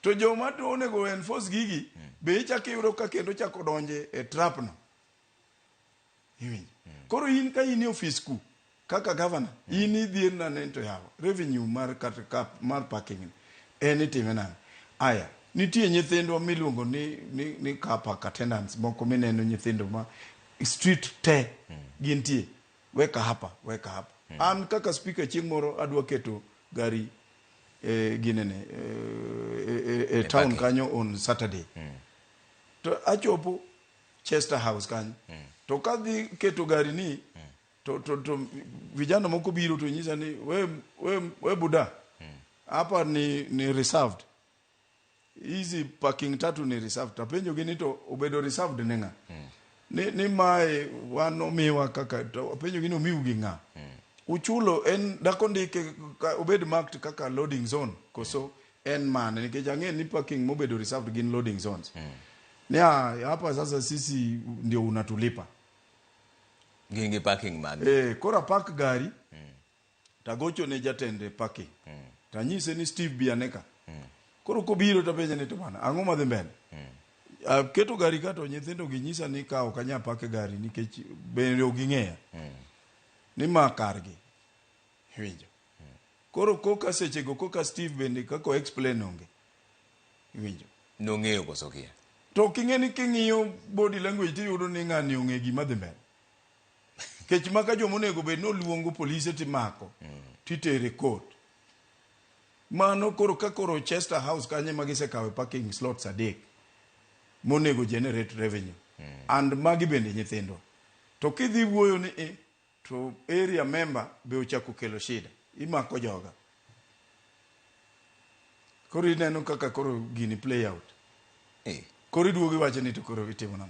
To joma to onego enforce gigi be chako yuro ka kendo chako donje e trap no. Iwinjo. Koro in ka in office ku kaka governor, in idhier na nento yawo revenue mar mar parking anything na. Aya, nitie nyithindwa miluongo ni kapak attendance moko mineno nyithindo ma street te gintie. Weka hapa. An kaka speaker chieng' moro adwa keto gari ginene town kanyo on Saturday. To achopo Chester House kanyo. To kadhi keto gari ni to vijana moko biro to nyisa ni we buda. Hapa ni reserved. Easy parking tatu ni reserved. Tapenjo gini to obedo reserved nenga. Ni mae wano miwa kaka apenjo gini umiu ginga. Uchulo en dakondike obed marked kaka loading zone koso en man nikech ang'e ni parking mobedo reserved gin loading zones. Hapa sasa sisi ndio unatulipa. Gingi parking mag. Kora park gari. Tagocho ne jatende parking. Tanyise ni Steve Bianeka. Koro kobiro tapenja ni to bana ang'o madhi mbele. Keto gari ka to nyithindo ginyisa ni ka ok anya park gari nikech bende oging'eya. Ni makargi. Winjo. Koro koka sechego koka Steve bende kako explain onge. Winjo. Nong'eyo koso kia. To king'eni king'iyo body language tiyudo ni ng'ani ong'e gima dhi mbele. Kech maka jomonego bed no luongo polise timako. Titere court. Mano koro ka koro Chester House kanye magisekawe parking slots 3. Monego generate revenue. And magi bende nyithindo. To kidhi wuoyo ni to area member be ochako kelo shida. Imako joga. Koro ineno kaka koro gini play out. Koro iduogi wache ni to koro itimo nang'o.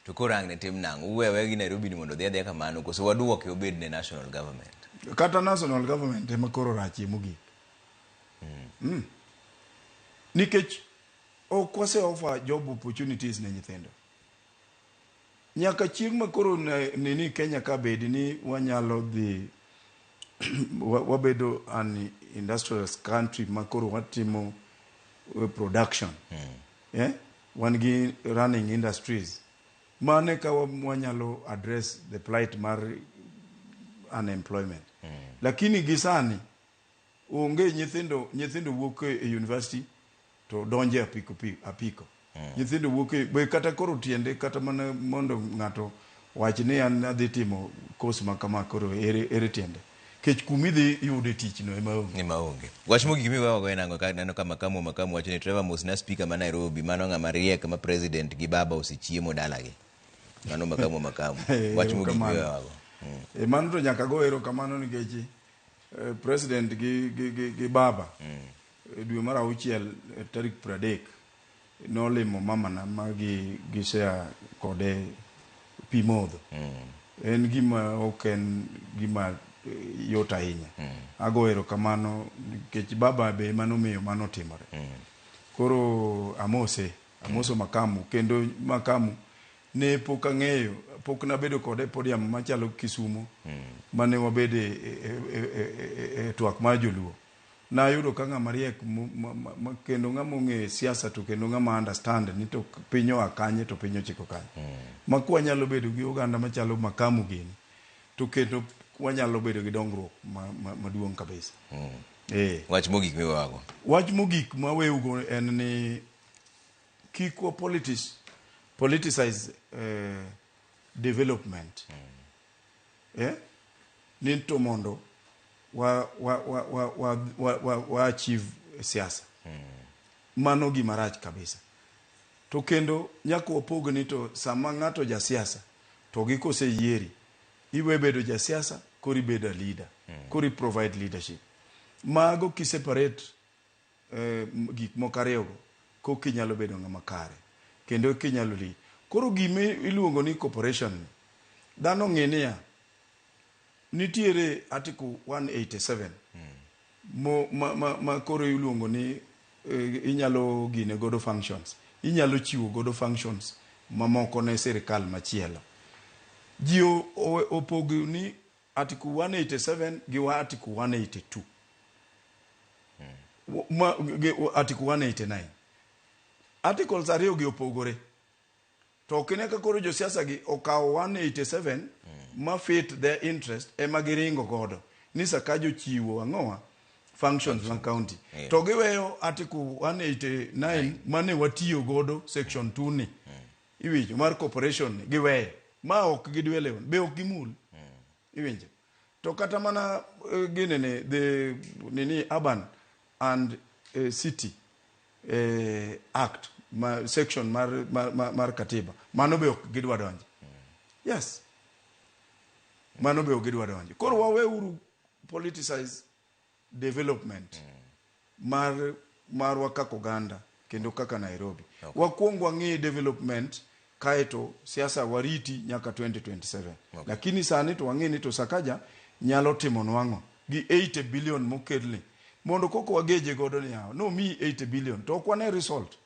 To koro ang' ne tim nang'o. Uwewe gi Nairobi ni mondo dhi kamano koso waduoke obed ne national government. Kata national government ema koro rachie mogik. Nikech ok wase offer job opportunities ne nyithindo. Nyaka chieng' ma koro nini Kenya ka bedi ni wanyalo dhi wabedo an industrial country ma koro watimo production. Wan gi running industries. Mane ka wanyalo address the plight mar unemployment. Lakini gisani onge nyithindo wuok e university to donje apiko. Nyithindo wuok be kata koro tiende kata mana mondo ng'ato wach ni an adhi timo course ma kama koro ere tiende. Kech kumidhi yude tich no ema onge. Wach mogik miwa go enango ka neno kama makamu wacho ni Trevor Musna speaker ma Nairobi mano ng'ama riek ma president gi baba osechiemo dalagi. Mano makamu. Wach mogik miwa go. Mano to nyaka go ero kamano nikech president gi baba dwe mar 6 tarik 30 nolimo mama na magi gisea kode pi modho. en gima oken gima yot ahinya. Ago erokamano nikech baba be manomiyo mano timore. Koro amoso Makamu, kendo Makamu ne pok ang'eyo, pok nabedo kode podium machalo Kisumo mane wabede e twak mar joluo. Nayudo ka ng'ama riek kendo ng'ama ong'e siasa to kendo ng'ama understand ni to piny oa kanye to piny ochiko kanye. Ma kwanyalo bedo gi oganda machalo Makamu gini to kendo wanyalo bedo gi dongruok maduong' kabisa. Wach mogik miwago. Wach mogik maweugo en ni kik wa politicize development. Ni to mondo wa achieve siasa. Mano gima rach kabisa. To kendo nyako opog ni to sama ng'ato ja siasa to gikose yieri iwe bedo ja siasa kori bedo leader, kori provide leadership. Mago ki separate gik mokarego ko kinyalo bedo ng'ama kare kendo kinyalo li. Koro gime iluongo ni corporation dhano ng'enia nitiere article 187 ma koro iluongo ni inyalo gine godo functions, inyalo chiwo godo functions mamoko ne sirikal machielo. Ji opogo ni article 187 gi article 182 article 189 articles ariyo gi opogore. To kine ka koro josiasa gi okawo 187 ma fit their interest ema giringo godo ni sakajo chiwo ang'owa functions ma county. To giweyo article 189 mane watiyo godo section 2 ni iwinjo mar corporation giweyo ma ok gidwelewo be ok gimul iwinjo. To kata mana ginene the nini urban and city act section mar katiba mano be ok gidwa donje. Yes, mano be ok gidwa donje. Koro waweuru politicize development mar kaka Uganda kendo kaka Nairobi. Wakuongo ng'i development kaeto siasa wariti nyaka 2027. Lakini sani to wang'i ni to Sakaja nyalo timo nwang'o gi 80 billion mokelni mondo koko wageje godo ni hao no mi 80 billion to kwane result.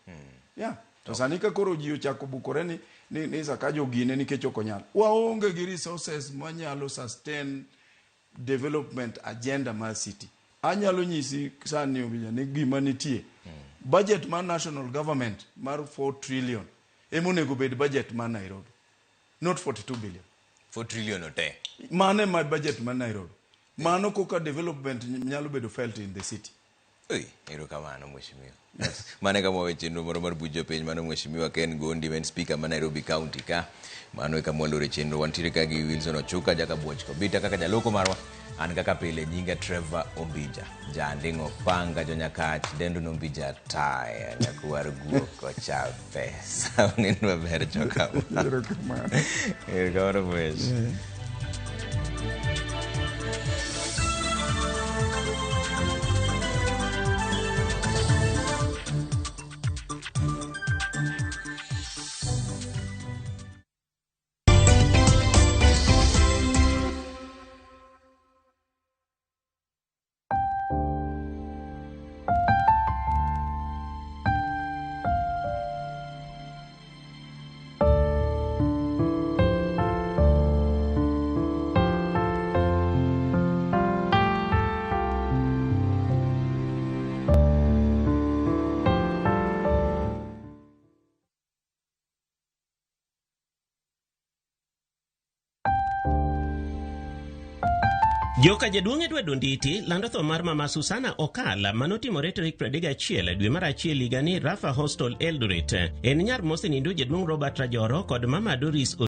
To sani ka koro ji ochako bukore ni Sakaja ogine nikech ok onyal. Waonge gi resources manyalo sustain development agenda mar city. Anyalo nyisi sani obija ni gima nitie. Budget mar national government mar 4 trillion emonego bed budget mar Nairobi, not 42 billion. 4 trillion ote. Mane my budget mar Nairobi. Mano koka development nyalo bedo felt in the city. Erokamano mheshimiwa. Mane kama weche moro mar bujo piny mano mheshimiwa Ken Gondi men speaker ma Nairobi County ka. Mano kama walore chenro wantiere ka gi Wilson Ochuka jaka Bwoch Kobita kaka jaloko marwa. An kaka pile nyinga Trevor Ombija. Jandingo panga jonyakach dendo nombija taya nyakuar guoko cha pesa. Ng'en maber choka. Erokamano mheshimiwa. Joka jaduong' Edward Onditi lando tho mar mama Susana Okala manotimore tarik 31 dwe mar achiel higa ni Rafa Hostel Eldoret. En nyar mosenindo jaduong' Robert Rajoro kod mama Doris